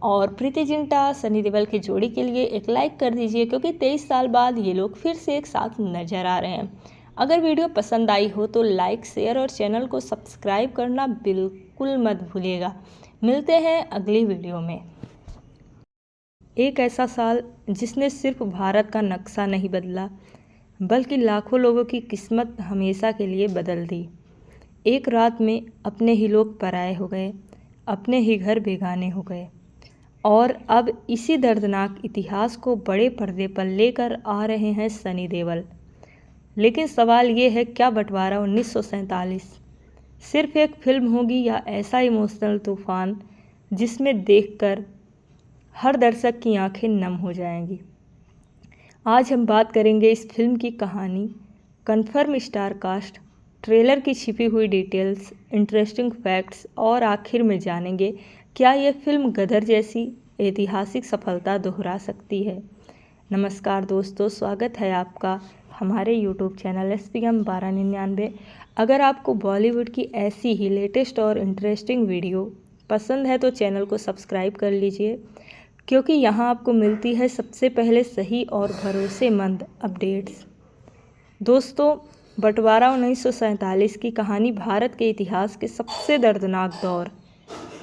और प्रीति जिंटा सनी देओल की जोड़ी के लिए एक लाइक कर दीजिए, क्योंकि 23 साल बाद ये लोग फिर से एक साथ नजर आ रहे हैं। अगर वीडियो पसंद आई हो तो लाइक, शेयर और चैनल को सब्सक्राइब करना बिल्कुल मत भूलिएगा। मिलते हैं अगली वीडियो में। एक ऐसा साल जिसने सिर्फ भारत का नक्शा नहीं बदला बल्कि लाखों लोगों की किस्मत हमेशा के लिए बदल दी। एक रात में अपने ही लोग पराए हो गए, अपने ही घर बेगाने हो गए और अब इसी दर्दनाक इतिहास को बड़े पर्दे पर लेकर आ रहे हैं सनी देओल। लेकिन सवाल ये है, क्या बंटवारा 1947 सिर्फ एक फिल्म होगी या ऐसा इमोशनल तूफान जिसमें देखकर हर दर्शक की आंखें नम हो जाएंगी। आज हम बात करेंगे इस फिल्म की कहानी, कन्फर्म स्टार कास्ट, ट्रेलर की छिपी हुई डिटेल्स, इंटरेस्टिंग फैक्ट्स और आखिर में जानेंगे क्या यह फिल्म गदर जैसी ऐतिहासिक सफलता दोहरा सकती है। नमस्कार दोस्तों, स्वागत है आपका हमारे यूट्यूब चैनल SPM 1299। अगर आपको बॉलीवुड की ऐसी ही लेटेस्ट और इंटरेस्टिंग वीडियो पसंद है तो चैनल को सब्सक्राइब कर लीजिए, क्योंकि यहाँ आपको मिलती है सबसे पहले सही और भरोसेमंद अपडेट्स। दोस्तों, बंटवारा 1947 की कहानी भारत के इतिहास के सबसे दर्दनाक दौर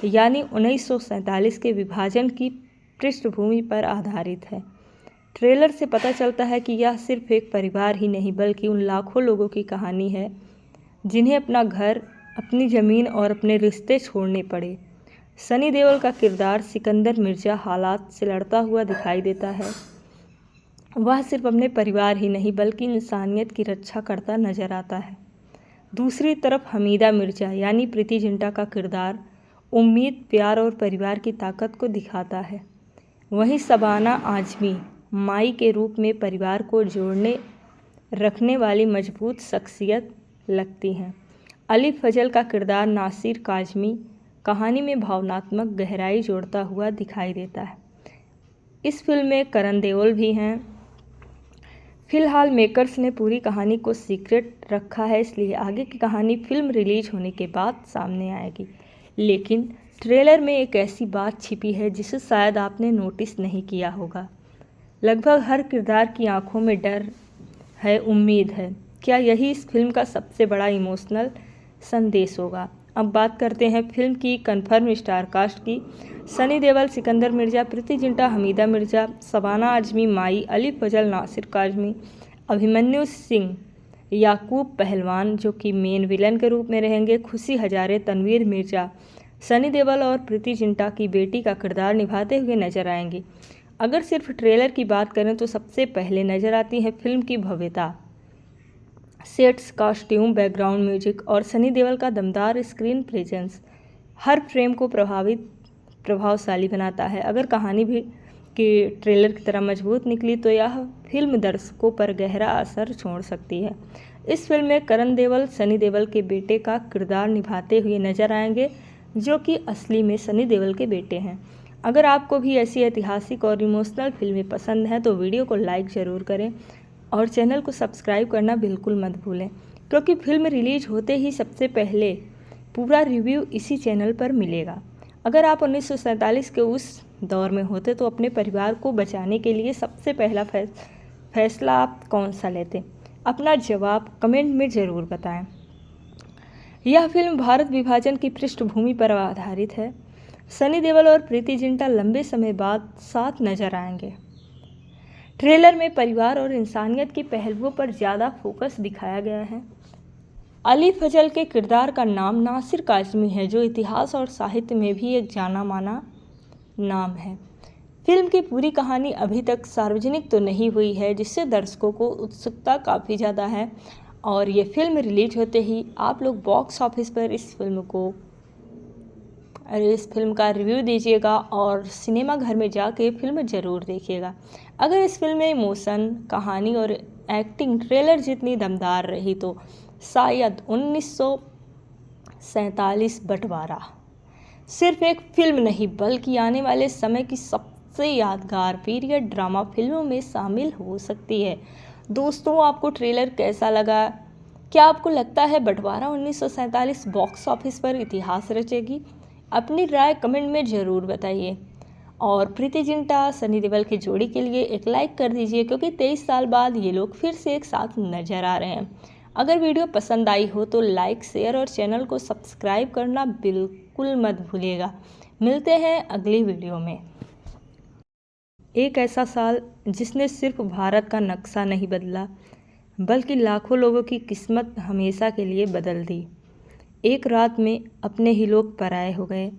यानी 1947 के विभाजन की पृष्ठभूमि पर आधारित है। ट्रेलर से पता चलता है कि यह सिर्फ एक परिवार ही नहीं बल्कि उन लाखों लोगों की कहानी है जिन्हें अपना घर, अपनी ज़मीन और अपने रिश्ते छोड़ने पड़े। सनी देओल का किरदार सिकंदर मिर्जा हालात से लड़ता हुआ दिखाई देता है। वह सिर्फ अपने परिवार ही नहीं बल्कि इंसानियत की रक्षा करता नजर आता है। दूसरी तरफ हमीदा मिर्जा यानी प्रीति जिंटा का किरदार उम्मीद, प्यार और परिवार की ताकत को दिखाता है। वहीं शबाना आजमी माई के रूप में परिवार को जोड़ने रखने वाली मजबूत शख्सियत लगती हैं। अली फजल का किरदार नासिर काजमी कहानी में भावनात्मक गहराई जोड़ता हुआ दिखाई देता है। इस फिल्म में करण देओल भी हैं। फिलहाल मेकर्स ने पूरी कहानी को सीक्रेट रखा है, इसलिए आगे की कहानी फिल्म रिलीज होने के बाद सामने आएगी। लेकिन ट्रेलर में एक ऐसी बात छिपी है जिसे शायद आपने नोटिस नहीं किया होगा। लगभग हर किरदार की आंखों में डर है, उम्मीद है। क्या यही इस फिल्म का सबसे बड़ा इमोशनल संदेश होगा? अब बात करते हैं फिल्म की कन्फर्म स्टार कास्ट की। सनी देओल सिकंदर मिर्जा, प्रीति जिंटा हमीदा मिर्जा, शबाना आजमी माई, अली फजल नासिर काजमी, अभिमन्यु सिंह याकूब पहलवान जो कि मेन विलन के रूप में रहेंगे, खुशी हजारे तनवीर मिर्जा सनी देओल और प्रीति जिंटा की बेटी का किरदार निभाते हुए नजर आएंगी। अगर सिर्फ ट्रेलर की बात करें तो सबसे पहले नजर आती है फिल्म की भव्यता, सेट्स, कॉस्ट्यूम, बैकग्राउंड म्यूजिक और सनी देओल का दमदार स्क्रीन प्रेजेंस हर फ्रेम को प्रभावशाली बनाता है। अगर कहानी भी कि ट्रेलर की तरह मजबूत निकली तो यह फिल्म दर्शकों पर गहरा असर छोड़ सकती है। इस फिल्म में करण देओल सनी देओल के बेटे का किरदार निभाते हुए नजर आएंगे, जो कि असली में सनी देओल के बेटे हैं। अगर आपको भी ऐसी ऐतिहासिक और इमोशनल फिल्में पसंद हैं तो वीडियो को लाइक ज़रूर करें और चैनल को सब्सक्राइब करना बिल्कुल मत भूलें, क्योंकि फिल्म रिलीज होते ही सबसे पहले पूरा रिव्यू इसी चैनल पर मिलेगा। अगर आप 1947 के उस दौर में होते तो अपने परिवार को बचाने के लिए सबसे पहला फैसला आप कौन सा लेते? अपना जवाब कमेंट में ज़रूर बताएं। यह फिल्म भारत विभाजन की पृष्ठभूमि पर आधारित है। सनी देओल और प्रीति जिंटा लंबे समय बाद साथ नजर आएंगे। ट्रेलर में परिवार और इंसानियत के पहलुओं पर ज़्यादा फोकस दिखाया गया है। अली फजल के किरदार का नाम नासिर काजमी है, जो इतिहास और साहित्य में भी एक जाना माना नाम है। फिल्म की पूरी कहानी अभी तक सार्वजनिक तो नहीं हुई है, जिससे दर्शकों को उत्सुकता काफ़ी ज़्यादा है और ये फिल्म रिलीज होते ही आप लोग बॉक्स ऑफिस पर इस फिल्म का रिव्यू दीजिएगा और सिनेमा घर में जाके फिल्म ज़रूर देखिएगा। अगर इस फिल्म में इमोशन, कहानी और एक्टिंग ट्रेलर जितनी दमदार रही तो शायद 1947 बंटवारा सिर्फ एक फिल्म नहीं बल्कि आने वाले समय की सबसे यादगार पीरियड ड्रामा फिल्मों में शामिल हो सकती है। दोस्तों, आपको ट्रेलर कैसा लगा? क्या आपको लगता है बंटवारा 1947 बॉक्स ऑफिस पर इतिहास रचेगी? अपनी राय कमेंट में ज़रूर बताइए और प्रीति जिंटा सनी देओल की जोड़ी के लिए एक लाइक कर दीजिए, क्योंकि 23 साल बाद ये लोग फिर से एक साथ नजर आ रहे हैं। अगर वीडियो पसंद आई हो तो लाइक, शेयर और चैनल को सब्सक्राइब करना बिल्कुल मत भूलिएगा। मिलते हैं अगली वीडियो में। एक ऐसा साल जिसने सिर्फ भारत का नक्शा नहीं बदला बल्कि लाखों लोगों की किस्मत हमेशा के लिए बदल दी। एक रात में अपने ही लोग पराये हो गए,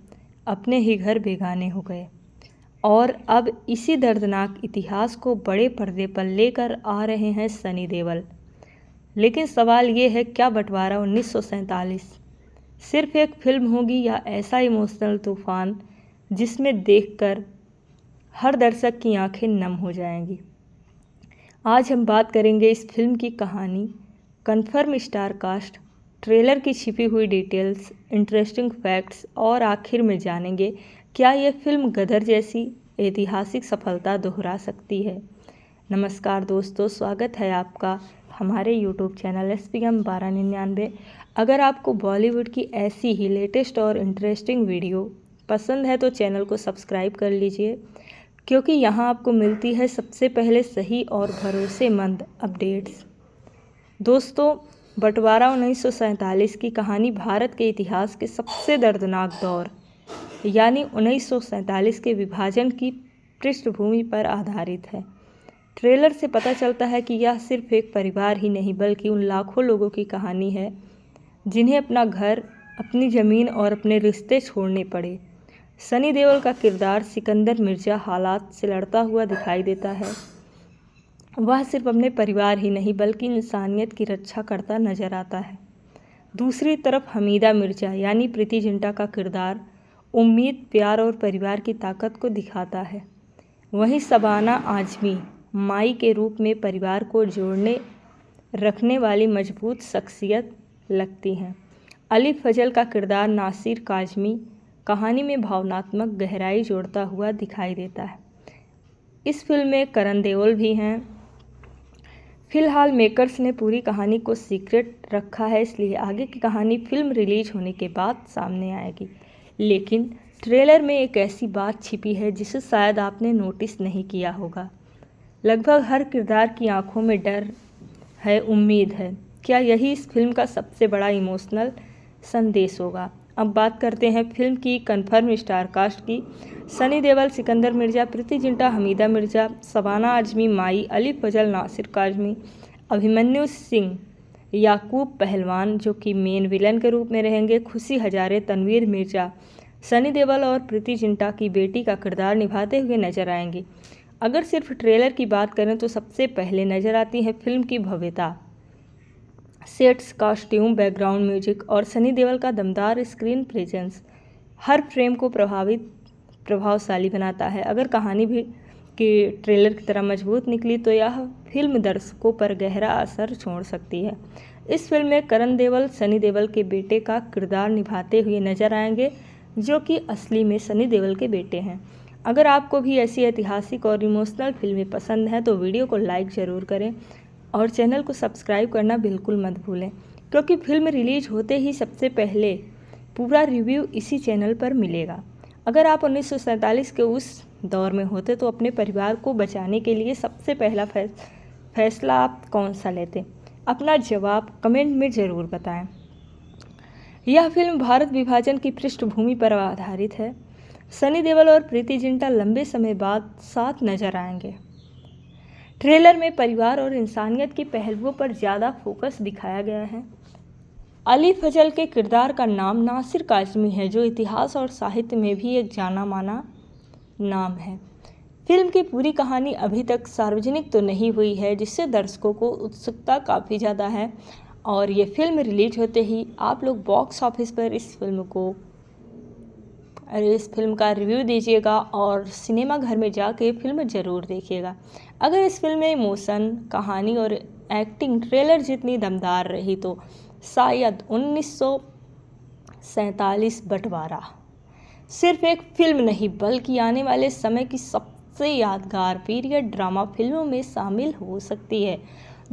अपने ही घर बेगाने हो गए और अब इसी दर्दनाक इतिहास को बड़े पर्दे पर लेकर आ रहे हैं सनी देओल। लेकिन सवाल ये है, क्या बंटवारा 1947 सिर्फ एक फिल्म होगी या ऐसा इमोशनल तूफान जिसमें देखकर हर दर्शक की आंखें नम हो जाएंगी। आज हम बात करेंगे इस फिल्म की कहानी, कन्फर्म स्टार कास्ट, ट्रेलर की छिपी हुई डिटेल्स, इंटरेस्टिंग फैक्ट्स और आखिर में जानेंगे क्या ये फिल्म गदर जैसी ऐतिहासिक सफलता दोहरा सकती है। नमस्कार दोस्तों, स्वागत है आपका हमारे यूट्यूब चैनल SPM 1299। अगर आपको बॉलीवुड की ऐसी ही लेटेस्ट और इंटरेस्टिंग वीडियो पसंद है तो चैनल को सब्सक्राइब कर लीजिए, क्योंकि यहाँ आपको मिलती है सबसे पहले सही और भरोसेमंद अपडेट्स। दोस्तों, बंटवारा 1947 की कहानी भारत के इतिहास के सबसे दर्दनाक दौर यानी 1947 के विभाजन की पृष्ठभूमि पर आधारित है। ट्रेलर से पता चलता है कि यह सिर्फ एक परिवार ही नहीं बल्कि उन लाखों लोगों की कहानी है जिन्हें अपना घर, अपनी ज़मीन और अपने रिश्ते छोड़ने पड़े। सनी देओल का किरदार सिकंदर मिर्जा हालात से लड़ता हुआ दिखाई देता है। वह सिर्फ अपने परिवार ही नहीं बल्कि इंसानियत की रक्षा करता नजर आता है। दूसरी तरफ हमीदा मिर्जा यानी प्रीति जिंटा का किरदार उम्मीद, प्यार और परिवार की ताकत को दिखाता है। वहीं शबाना आजमी माई के रूप में परिवार को जोड़ने रखने वाली मजबूत शख्सियत लगती हैं। अली फजल का किरदार नासिर काजमी कहानी में भावनात्मक गहराई जोड़ता हुआ दिखाई देता है। इस फिल्म में करण देओल भी हैं। फिलहाल मेकर्स ने पूरी कहानी को सीक्रेट रखा है, इसलिए आगे की कहानी फिल्म रिलीज होने के बाद सामने आएगी। लेकिन ट्रेलर में एक ऐसी बात छिपी है जिसे शायद आपने नोटिस नहीं किया होगा। लगभग हर किरदार की आंखों में डर है, उम्मीद है। क्या यही इस फिल्म का सबसे बड़ा इमोशनल संदेश होगा? अब बात करते हैं फिल्म की कन्फर्म स्टार कास्ट की। सनी देओल, सिकंदर मिर्जा, प्रीति जिंटा, हमीदा मिर्जा, शबाना आजमी माई, अली फजल, नासिर काजमी, अभिमन्यु सिंह, याकूब पहलवान जो कि मेन विलन के रूप में रहेंगे, खुशी हजारे, तनवीर मिर्जा, सनी देओल और प्रीति जिंटा की बेटी का किरदार निभाते हुए नजर आएंगी। अगर सिर्फ ट्रेलर की बात करें तो सबसे पहले नजर आती है फिल्म की भव्यता, सेट्स, कॉस्ट्यूम, बैकग्राउंड म्यूजिक और सनी देओल का दमदार स्क्रीन प्रेजेंस हर फ्रेम को प्रभावशाली बनाता है। अगर कहानी भी कि ट्रेलर की तरह मजबूत निकली तो यह फिल्म दर्शकों पर गहरा असर छोड़ सकती है। इस फिल्म में करण देओल सनी देओल के बेटे का किरदार निभाते हुए नजर आएंगे, जो कि असली में सनी देओल के बेटे हैं। अगर आपको भी ऐसी ऐतिहासिक और इमोशनल फिल्में पसंद हैं तो वीडियो को लाइक ज़रूर करें और चैनल को सब्सक्राइब करना बिल्कुल मत भूलें, क्योंकि फिल्म रिलीज होते ही सबसे पहले पूरा रिव्यू इसी चैनल पर मिलेगा। अगर आप 1947 के उस दौर में होते तो अपने परिवार को बचाने के लिए सबसे पहला फैसला आप कौन सा लेते? अपना जवाब कमेंट में ज़रूर बताएं। यह फिल्म भारत विभाजन की पृष्ठभूमि पर आधारित है। सनी देओल और प्रीति जिंटा लंबे समय बाद साथ नजर आएंगे। ट्रेलर में परिवार और इंसानियत के पहलुओं पर ज़्यादा फोकस दिखाया गया है। अली फजल के किरदार का नाम नासिर काजमी है, जो इतिहास और साहित्य में भी एक जाना माना नाम है। फिल्म की पूरी कहानी अभी तक सार्वजनिक तो नहीं हुई है, जिससे दर्शकों को उत्सुकता काफ़ी ज़्यादा है और ये फिल्म रिलीज होते ही आप लोग बॉक्स ऑफिस पर इस फिल्म का रिव्यू दीजिएगा और सिनेमा घर में जाके फिल्म ज़रूर देखिएगा। अगर इस फिल्म में इमोशन, कहानी और एक्टिंग ट्रेलर जितनी दमदार रही तो शायद 1947 बंटवारा सिर्फ एक फिल्म नहीं बल्कि आने वाले समय की सबसे यादगार पीरियड ड्रामा फिल्मों में शामिल हो सकती है।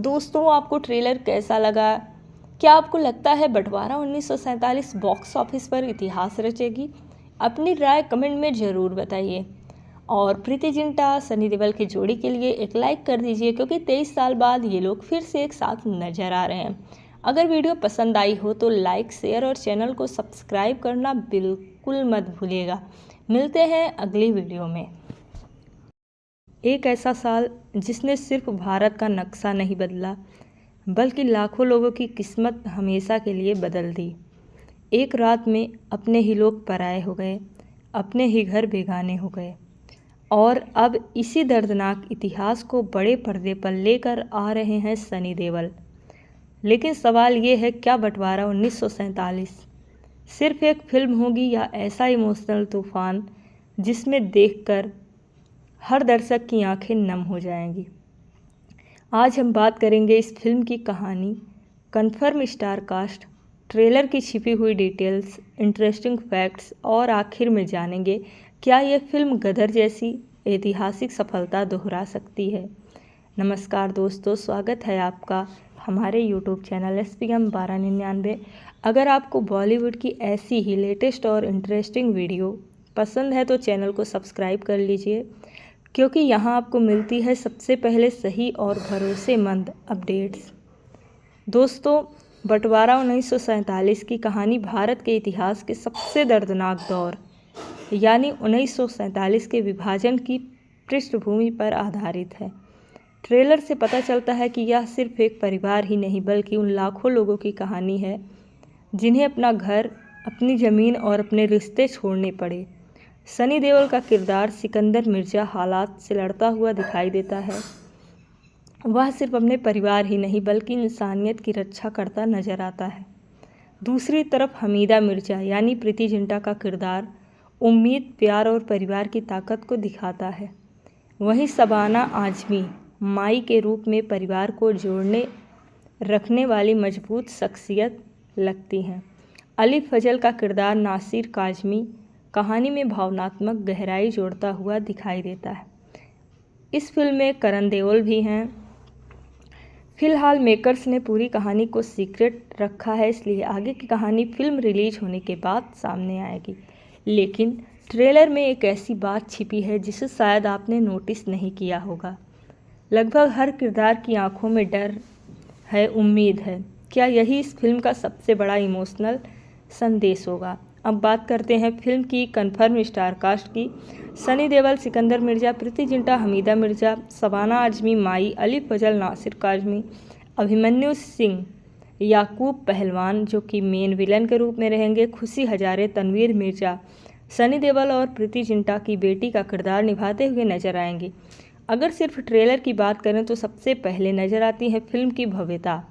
दोस्तों, आपको ट्रेलर कैसा लगा? क्या आपको लगता है बंटवारा 1947 बॉक्स ऑफिस पर इतिहास रचेगी? अपनी राय कमेंट में ज़रूर बताइए और प्रीति जिंटा सनी देओल की जोड़ी के लिए एक लाइक कर दीजिए, क्योंकि 23 साल बाद ये लोग फिर से एक साथ नजर आ रहे हैं। अगर वीडियो पसंद आई हो तो लाइक, शेयर और चैनल को सब्सक्राइब करना बिल्कुल मत भूलिएगा। मिलते हैं अगली वीडियो में। एक ऐसा साल जिसने सिर्फ भारत का नक्शा नहीं बदला बल्कि लाखों लोगों की किस्मत हमेशा के लिए बदल दी। एक रात में अपने ही लोग पराए हो गए, अपने ही घर बेगाने हो गए और अब इसी दर्दनाक इतिहास को बड़े पर्दे पर लेकर आ रहे हैं सनी देओल। लेकिन सवाल ये है, क्या बंटवारा 1947 सिर्फ एक फिल्म होगी या ऐसा इमोशनल तूफान जिसमें देखकर हर दर्शक की आंखें नम हो जाएंगी। आज हम बात करेंगे इस फिल्म की कहानी, कन्फर्म स्टार कास्ट, ट्रेलर की छिपी हुई डिटेल्स, इंटरेस्टिंग फैक्ट्स और आखिर में जानेंगे क्या ये फिल्म गदर जैसी ऐतिहासिक सफलता दोहरा सकती है। नमस्कार दोस्तों, स्वागत है आपका हमारे यूट्यूब चैनल SPM 1299। अगर आपको बॉलीवुड की ऐसी ही लेटेस्ट और इंटरेस्टिंग वीडियो पसंद है तो चैनल को सब्सक्राइब कर लीजिए, क्योंकि यहाँ आपको मिलती है सबसे पहले सही और भरोसेमंद अपडेट्स। दोस्तों, बंटवारा 1947 की कहानी भारत के इतिहास के सबसे दर्दनाक दौर यानी 1947 के विभाजन की पृष्ठभूमि पर आधारित है। ट्रेलर से पता चलता है कि यह सिर्फ एक परिवार ही नहीं बल्कि उन लाखों लोगों की कहानी है जिन्हें अपना घर, अपनी ज़मीन और अपने रिश्ते छोड़ने पड़े। सनी देओल का किरदार सिकंदर मिर्जा हालात से लड़ता हुआ दिखाई देता है। वह सिर्फ अपने परिवार ही नहीं बल्कि इंसानियत की रक्षा करता नजर आता है। दूसरी तरफ हमीदा मिर्जा यानी प्रीति जिंटा का किरदार उम्मीद, प्यार और परिवार की ताकत को दिखाता है। वहीं शबाना आजमी माई के रूप में परिवार को जोड़ने रखने वाली मजबूत शख्सियत लगती हैं। अली फजल का किरदार नासिर काजमी कहानी में भावनात्मक गहराई जोड़ता हुआ दिखाई देता है। इस फिल्म में करण देओल भी हैं। फिलहाल मेकर्स ने पूरी कहानी को सीक्रेट रखा है, इसलिए आगे की कहानी फिल्म रिलीज होने के बाद सामने आएगी। लेकिन ट्रेलर में एक ऐसी बात छिपी है जिसे शायद आपने नोटिस नहीं किया होगा। लगभग हर किरदार की आंखों में डर है, उम्मीद है। क्या यही इस फिल्म का सबसे बड़ा इमोशनल संदेश होगा? अब बात करते हैं फिल्म की कन्फर्म स्टार कास्ट की। सनी देओल, सिकंदर मिर्जा, प्रीति जिंटा, हमीदा मिर्जा, शबाना आजमी माई, अली फजल, नासिर काजमी, अभिमन्यु सिंह, याकूब पहलवान जो कि मेन विलन के रूप में रहेंगे, खुशी हजारे, तनवीर मिर्जा, सनी देओल और प्रीति जिंटा की बेटी का किरदार निभाते हुए नजर आएंगे। अगर सिर्फ ट्रेलर की बात करें तो सबसे पहले नजर आती है फिल्म की भव्यता,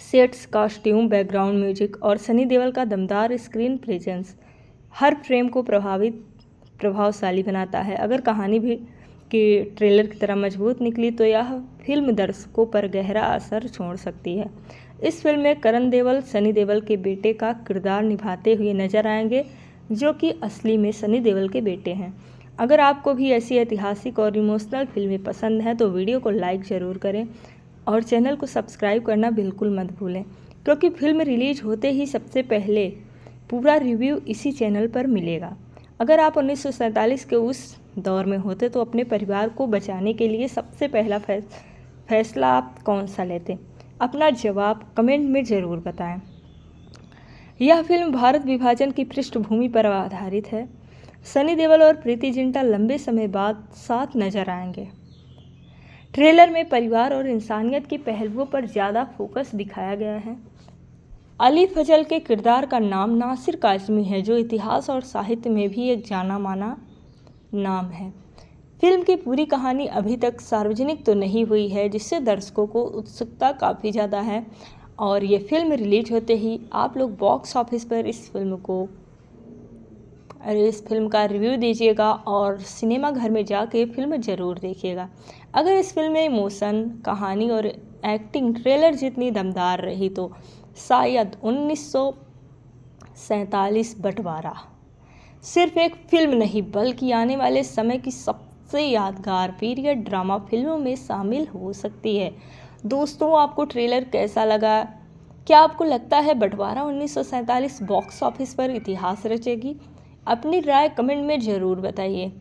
सेट्स, कॉस्ट्यूम, बैकग्राउंड म्यूजिक और सनी देओल का दमदार स्क्रीन प्रेजेंस हर फ्रेम को प्रभावशाली बनाता है। अगर कहानी भी कि ट्रेलर की तरह मजबूत निकली तो यह फिल्म दर्शकों पर गहरा असर छोड़ सकती है। इस फिल्म में करण देओल सनी देओल के बेटे का किरदार निभाते हुए नजर आएंगे, जो कि असली में सनी देओल के बेटे हैं। अगर आपको भी ऐसी ऐतिहासिक और इमोशनल फिल्में पसंद हैं तो वीडियो को लाइक ज़रूर करें और चैनल को सब्सक्राइब करना बिल्कुल मत भूलें, क्योंकि फिल्म रिलीज होते ही सबसे पहले पूरा रिव्यू इसी चैनल पर मिलेगा। अगर आप 1947 के उस दौर में होते तो अपने परिवार को बचाने के लिए सबसे पहला फैसला आप कौन सा लेते? अपना जवाब कमेंट में ज़रूर बताएं। यह फिल्म भारत विभाजन की पृष्ठभूमि पर आधारित है। सनी देओल और प्रीति जिंटा लंबे समय बाद साथ नजर आएंगे। ट्रेलर में परिवार और इंसानियत के पहलुओं पर ज़्यादा फोकस दिखाया गया है। अली फजल के किरदार का नाम नासिर काजमी है, जो इतिहास और साहित्य में भी एक जाना माना नाम है। फिल्म की पूरी कहानी अभी तक सार्वजनिक तो नहीं हुई है, जिससे दर्शकों को उत्सुकता काफ़ी ज़्यादा है और ये फिल्म रिलीज होते ही आप लोग बॉक्स ऑफिस पर इस फिल्म का रिव्यू दीजिएगा और सिनेमा घर में जाके फिल्म ज़रूर देखिएगा। अगर इस फिल्म में इमोशन, कहानी और एक्टिंग ट्रेलर जितनी दमदार रही तो शायद 1947 बंटवारा सिर्फ एक फिल्म नहीं बल्कि आने वाले समय की सबसे यादगार पीरियड ड्रामा फिल्मों में शामिल हो सकती है। दोस्तों, आपको ट्रेलर कैसा लगा? क्या आपको लगता है बंटवारा 1947 बॉक्स ऑफिस पर इतिहास रचेगी? अपनी राय कमेंट में ज़रूर बताइए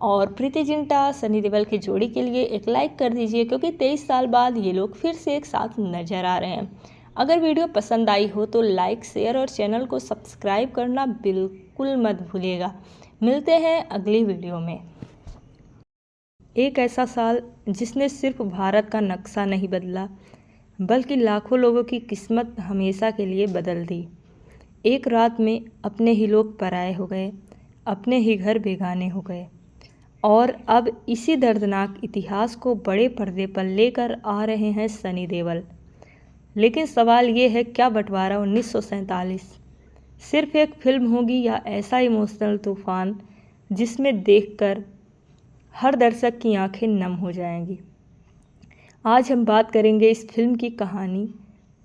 और प्रीति जिंटा सनी देओल की जोड़ी के लिए एक लाइक कर दीजिए, क्योंकि 23 साल बाद ये लोग फिर से एक साथ नजर आ रहे हैं। अगर वीडियो पसंद आई हो तो लाइक, शेयर और चैनल को सब्सक्राइब करना बिल्कुल मत भूलिएगा। मिलते हैं अगली वीडियो में। एक ऐसा साल जिसने सिर्फ भारत का नक्शा नहीं बदला बल्कि लाखों लोगों की किस्मत हमेशा के लिए बदल दी। एक रात में अपने ही लोग पराये हो गए, अपने ही घर बेगाने हो गए और अब इसी दर्दनाक इतिहास को बड़े पर्दे पर लेकर आ रहे हैं सनी देओल। लेकिन सवाल ये है, क्या बंटवारा 1947 सिर्फ एक फिल्म होगी या ऐसा इमोशनल तूफान जिसमें देखकर हर दर्शक की आंखें नम हो जाएंगी। आज हम बात करेंगे इस फिल्म की कहानी,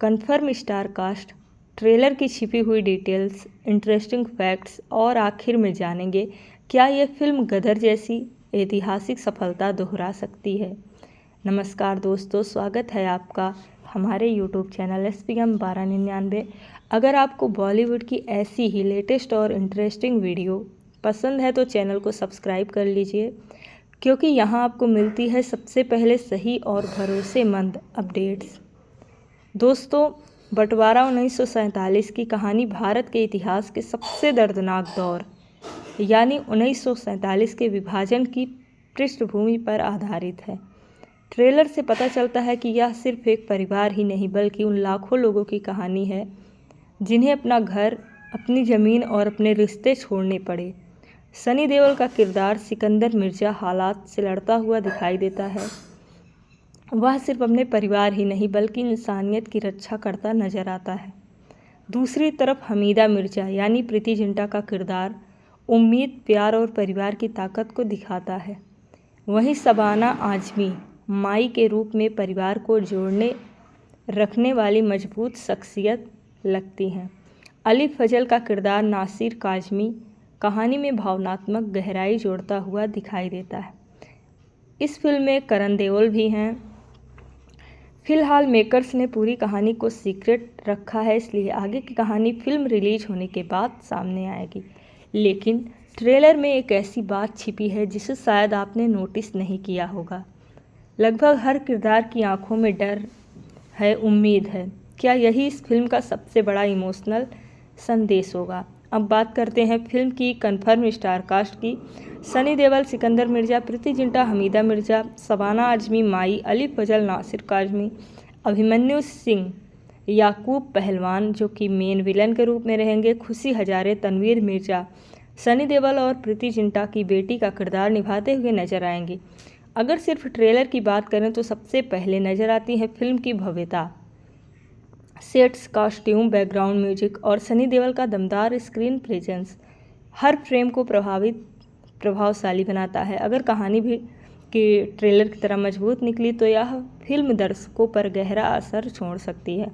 कंफर्म स्टार कास्ट, ट्रेलर की छिपी हुई डिटेल्स, इंटरेस्टिंग फैक्ट्स और आखिर में जानेंगे क्या ये फिल्म गदर जैसी ऐतिहासिक सफलता दोहरा सकती है। नमस्कार दोस्तों, स्वागत है आपका हमारे यूट्यूब चैनल SPM 1299। अगर आपको बॉलीवुड की ऐसी ही लेटेस्ट और इंटरेस्टिंग वीडियो पसंद है तो चैनल को सब्सक्राइब कर लीजिए, क्योंकि यहाँ आपको मिलती है सबसे पहले सही और भरोसेमंद अपडेट्स। दोस्तों, बंटवारा 1947 की कहानी भारत के इतिहास के सबसे दर्दनाक दौर यानी 1947 के विभाजन की पृष्ठभूमि पर आधारित है। ट्रेलर से पता चलता है कि यह सिर्फ एक परिवार ही नहीं बल्कि उन लाखों लोगों की कहानी है जिन्हें अपना घर, अपनी ज़मीन और अपने रिश्ते छोड़ने पड़े। सनी देओल का किरदार सिकंदर मिर्जा हालात से लड़ता हुआ दिखाई देता है। वह सिर्फ अपने परिवार ही नहीं बल्कि इंसानियत की रक्षा करता नजर आता है। दूसरी तरफ हमीदा मिर्जा यानी प्रीति जिंटा का किरदार उम्मीद, प्यार और परिवार की ताकत को दिखाता है। वहीं शबाना आजमी माई के रूप में परिवार को जोड़ने रखने वाली मजबूत शख्सियत लगती हैं। अली फजल का किरदार नासिर काजमी कहानी में भावनात्मक गहराई जोड़ता हुआ दिखाई देता है। इस फिल्म में करण देओल भी हैं। फिलहाल मेकर्स ने पूरी कहानी को सीक्रेट रखा है, इसलिए आगे की कहानी फिल्म रिलीज होने के बाद सामने आएगी। लेकिन ट्रेलर में एक ऐसी बात छिपी है जिसे शायद आपने नोटिस नहीं किया होगा। लगभग हर किरदार की आंखों में डर है, उम्मीद है। क्या यही इस फिल्म का सबसे बड़ा इमोशनल संदेश होगा? अब बात करते हैं फिल्म की कन्फर्म स्टार कास्ट की। सनी देओल, सिकंदर मिर्जा, प्रीति जिंटा, हमीदा मिर्जा, शबाना आजमी माई, अली फजल, नासिर काजमी, अभिमन्यु सिंह, याकूब पहलवान जो कि मेन विलन के रूप में रहेंगे, खुशी हजारे, तनवीर मिर्जा, सनी देओल और प्रीति जिंटा की बेटी का किरदार निभाते हुए नजर आएंगी। अगर सिर्फ ट्रेलर की बात करें तो सबसे पहले नजर आती है फिल्म की भव्यता, सेट्स, कॉस्ट्यूम, बैकग्राउंड म्यूजिक और सनी देओल का दमदार स्क्रीन प्रेजेंस हर फ्रेम को प्रभावशाली बनाता है। अगर कहानी भी कि ट्रेलर की तरह मजबूत निकली तो यह फिल्म दर्शकों पर गहरा असर छोड़ सकती है।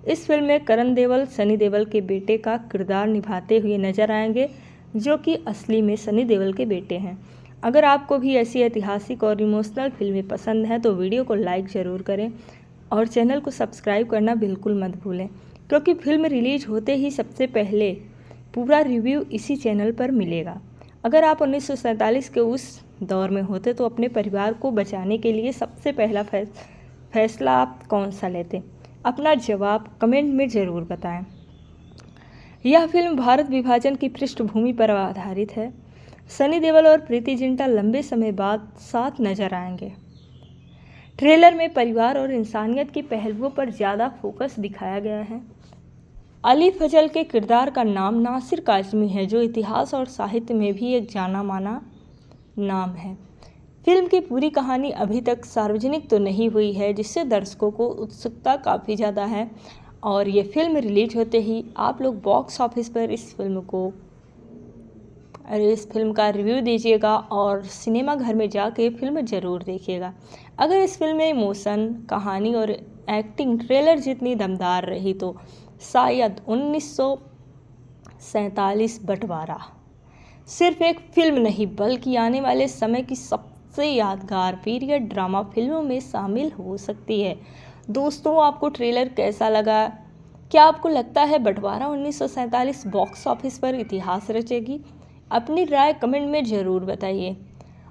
इस फिल्म में करण देओल सनी देओल के बेटे का किरदार निभाते हुए नजर आएंगे, जो कि असली में सनी देओल के बेटे हैं। अगर आपको भी ऐसी ऐतिहासिक और इमोशनल फिल्में पसंद हैं तो वीडियो को लाइक ज़रूर करें और चैनल को सब्सक्राइब करना बिल्कुल मत भूलें, क्योंकि फिल्म रिलीज होते ही सबसे पहले पूरा रिव्यू इसी चैनल पर मिलेगा। अगर आप 1947 के उस दौर में होते तो अपने परिवार को बचाने के लिए सबसे पहला फैसला आप कौन सा लेते? अपना जवाब कमेंट में ज़रूर बताएं। यह फिल्म भारत विभाजन की पृष्ठभूमि पर आधारित है। सनी देओल और प्रीति जिंटा लंबे समय बाद साथ नजर आएंगे। ट्रेलर में परिवार और इंसानियत के पहलुओं पर ज़्यादा फोकस दिखाया गया है। अली फजल के किरदार का नाम नासिर काजमी है, जो इतिहास और साहित्य में भी एक जाना माना नाम है। फिल्म की पूरी कहानी अभी तक सार्वजनिक तो नहीं हुई है, जिससे दर्शकों को उत्सुकता काफ़ी ज़्यादा है और ये फिल्म रिलीज होते ही आप लोग बॉक्स ऑफिस पर इस फिल्म का रिव्यू दीजिएगा और सिनेमा घर में जाके फिल्म ज़रूर देखिएगा। अगर इस फिल्म में इमोशन, कहानी और एक्टिंग ट्रेलर जितनी दमदार रही तो शायद 1947 बंटवारा सिर्फ एक फिल्म नहीं बल्कि आने वाले समय की सबसे यादगार पीरियड ड्रामा फिल्मों में शामिल हो सकती है। दोस्तों, आपको ट्रेलर कैसा लगा? क्या आपको लगता है बंटवारा 1947 बॉक्स ऑफिस पर इतिहास रचेगी? अपनी राय कमेंट में ज़रूर बताइए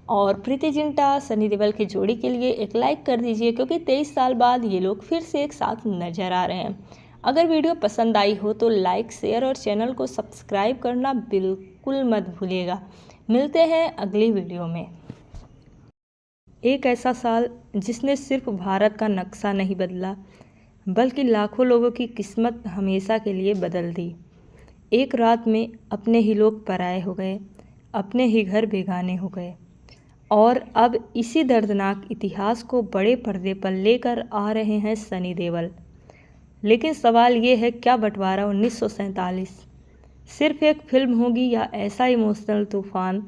और प्रीति जिंटा सनी देओल की जोड़ी के लिए एक लाइक कर दीजिए, क्योंकि 23 साल बाद ये लोग फिर से एक साथ नजर आ रहे हैं। अगर वीडियो पसंद आई हो तो लाइक, शेयर और चैनल को सब्सक्राइब करना बिल्कुल मत भूलिएगा। मिलते हैं अगली वीडियो में। एक ऐसा साल जिसने सिर्फ भारत का नक्शा नहीं बदला बल्कि लाखों लोगों की किस्मत हमेशा के लिए बदल दी। एक रात में अपने ही लोग पराए हो गए, अपने ही घर बेगाने हो गए और अब इसी दर्दनाक इतिहास को बड़े पर्दे पर लेकर आ रहे हैं सनी देओल। लेकिन सवाल ये है, क्या बंटवारा 1947 सिर्फ एक फिल्म होगी या ऐसा इमोशनल तूफान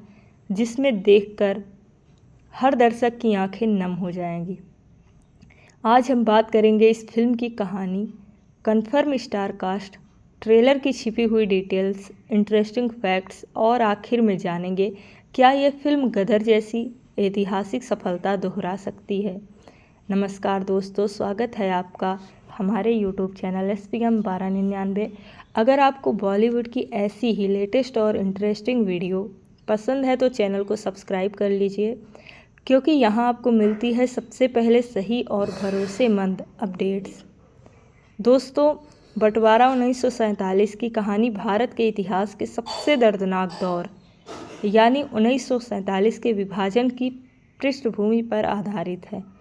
जिसमें देखकर हर दर्शक की आंखें नम हो जाएंगी। आज हम बात करेंगे इस फिल्म की कहानी, कन्फर्म स्टार कास्ट, ट्रेलर की छिपी हुई डिटेल्स, इंटरेस्टिंग फैक्ट्स और आखिर में जानेंगे क्या ये फिल्म गदर जैसी ऐतिहासिक सफलता दोहरा सकती है। नमस्कार दोस्तों, स्वागत है आपका हमारे यूट्यूब चैनल SPM 1299। अगर आपको बॉलीवुड की ऐसी ही लेटेस्ट और इंटरेस्टिंग वीडियो पसंद है तो चैनल को सब्सक्राइब कर लीजिए, क्योंकि यहाँ आपको मिलती है सबसे पहले सही और भरोसेमंद अपडेट्स। दोस्तों, बंटवारा 1947 की कहानी भारत के इतिहास के सबसे दर्दनाक दौर यानी 1947 के विभाजन की पृष्ठभूमि पर आधारित है।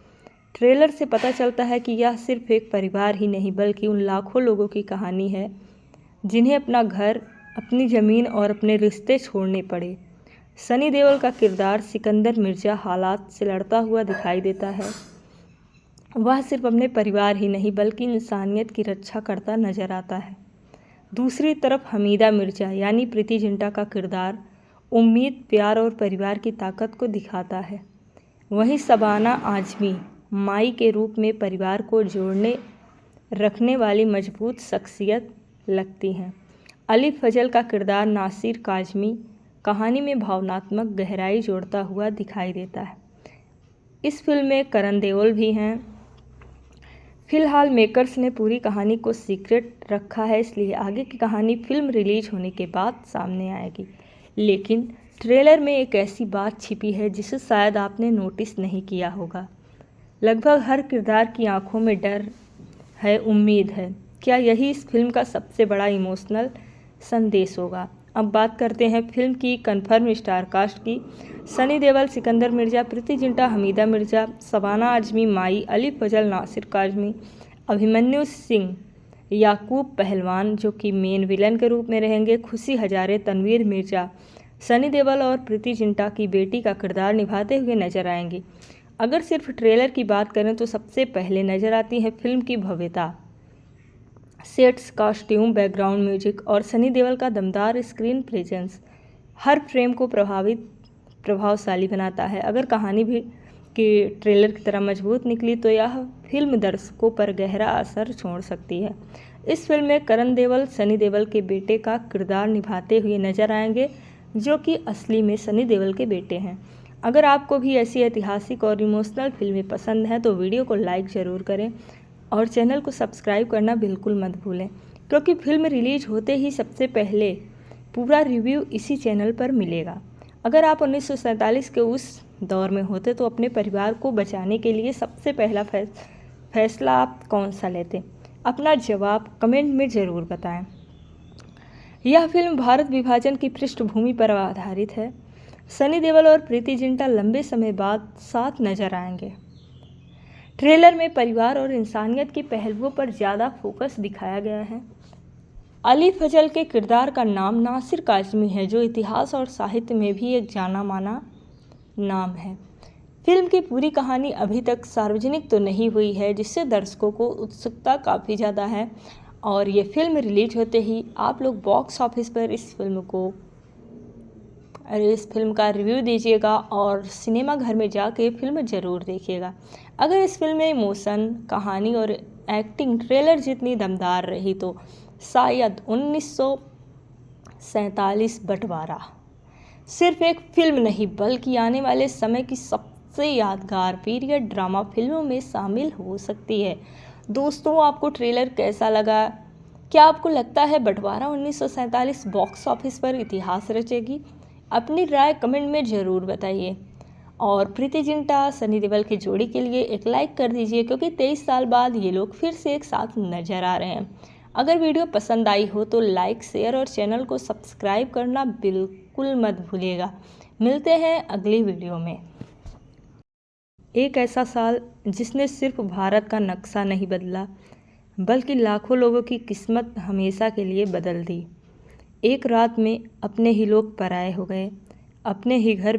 ट्रेलर से पता चलता है कि यह सिर्फ एक परिवार ही नहीं बल्कि उन लाखों लोगों की कहानी है जिन्हें अपना घर, अपनी ज़मीन और अपने रिश्ते छोड़ने पड़े। सनी देओल का किरदार सिकंदर मिर्जा हालात से लड़ता हुआ दिखाई देता है। वह सिर्फ अपने परिवार ही नहीं बल्कि इंसानियत की रक्षा करता नजर आता है। दूसरी तरफ हमीदा मिर्जा यानी प्रीति जिंटा का किरदार उम्मीद, प्यार और परिवार की ताकत को दिखाता है। वहीं शबाना आजमी माई के रूप में परिवार को जोड़ने रखने वाली मजबूत शख्सियत लगती हैं। अली फजल का किरदार नासिर काजमी कहानी में भावनात्मक गहराई जोड़ता हुआ दिखाई देता है। इस फिल्म में करण देओल भी हैं। फिलहाल मेकर्स ने पूरी कहानी को सीक्रेट रखा है, इसलिए आगे की कहानी फिल्म रिलीज होने के बाद सामने आएगी। लेकिन ट्रेलर में एक ऐसी बात छिपी है जिसे शायद आपने नोटिस नहीं किया होगा। लगभग हर किरदार की आंखों में डर है, उम्मीद है। क्या यही इस फिल्म का सबसे बड़ा इमोशनल संदेश होगा? अब बात करते हैं फिल्म की कन्फर्म स्टार कास्ट की। सनी देओल, सिकंदर मिर्जा, प्रीति जिंटा, हमीदा मिर्जा, शबाना आजमी माई, अली फजल, नासिर काजमी, अभिमन्यु सिंह, याकूब पहलवान जो कि मेन विलन के रूप में रहेंगे, खुशी हजारे, तनवीर मिर्जा, सनी देओल और प्रीति जिंटा की बेटी का किरदार निभाते हुए नजर आएंगी। अगर सिर्फ ट्रेलर की बात करें तो सबसे पहले नजर आती है फिल्म की भव्यता, सेट्स, कॉस्ट्यूम, बैकग्राउंड म्यूजिक और सनी देओल का दमदार स्क्रीन प्रेजेंस हर फ्रेम को प्रभावशाली बनाता है। अगर कहानी भी कि ट्रेलर की तरह मजबूत निकली तो यह फिल्म दर्शकों पर गहरा असर छोड़ सकती है। इस फिल्म में करण देओल सनी देओल के बेटे का किरदार निभाते हुए नजर आएंगे, जो कि असली में सनी देओल के बेटे हैं। अगर आपको भी ऐसी ऐतिहासिक और इमोशनल फिल्में पसंद हैं तो वीडियो को लाइक ज़रूर करें और चैनल को सब्सक्राइब करना बिल्कुल मत भूलें, क्योंकि फिल्म रिलीज होते ही सबसे पहले पूरा रिव्यू इसी चैनल पर मिलेगा। अगर आप 1947 के उस दौर में होते तो अपने परिवार को बचाने के लिए सबसे पहला फैसला आप कौन सा लेते? अपना जवाब कमेंट में ज़रूर बताएं। यह फिल्म भारत विभाजन की पृष्ठभूमि पर आधारित है। सनी देओल और प्रीति जिंटा लंबे समय बाद साथ नजर आएंगे। ट्रेलर में परिवार और इंसानियत के पहलुओं पर ज़्यादा फोकस दिखाया गया है। अली फजल के किरदार का नाम नासिर काजमी है, जो इतिहास और साहित्य में भी एक जाना माना नाम है। फिल्म की पूरी कहानी अभी तक सार्वजनिक तो नहीं हुई है, जिससे दर्शकों को उत्सुकता काफ़ी ज़्यादा है और ये फिल्म रिलीज होते ही आप लोग बॉक्स ऑफिस पर इस फिल्म का रिव्यू दीजिएगा और सिनेमा घर में जाके फिल्म ज़रूर देखिएगा। अगर इस फिल्म में इमोशन, कहानी और एक्टिंग ट्रेलर जितनी दमदार रही तो शायद 1947 बंटवारा सिर्फ एक फिल्म नहीं बल्कि आने वाले समय की सबसे यादगार पीरियड ड्रामा फिल्मों में शामिल हो सकती है। दोस्तों, आपको ट्रेलर कैसा लगा? क्या आपको लगता है बंटवारा 1947 बॉक्स ऑफिस पर इतिहास रचेगी? अपनी राय कमेंट में ज़रूर बताइए और प्रीति जिंटा सनी देओल की जोड़ी के लिए एक लाइक कर दीजिए, क्योंकि 23 साल बाद ये लोग फिर से एक साथ नजर आ रहे हैं। अगर वीडियो पसंद आई हो तो लाइक, शेयर और चैनल को सब्सक्राइब करना बिल्कुल मत भूलिएगा। मिलते हैं अगली वीडियो में। एक ऐसा साल जिसने सिर्फ भारत का नक्शा नहीं बदला बल्कि लाखों लोगों की किस्मत हमेशा के लिए बदल दी। एक रात में अपने ही लोग पराए हो गए, अपने ही घर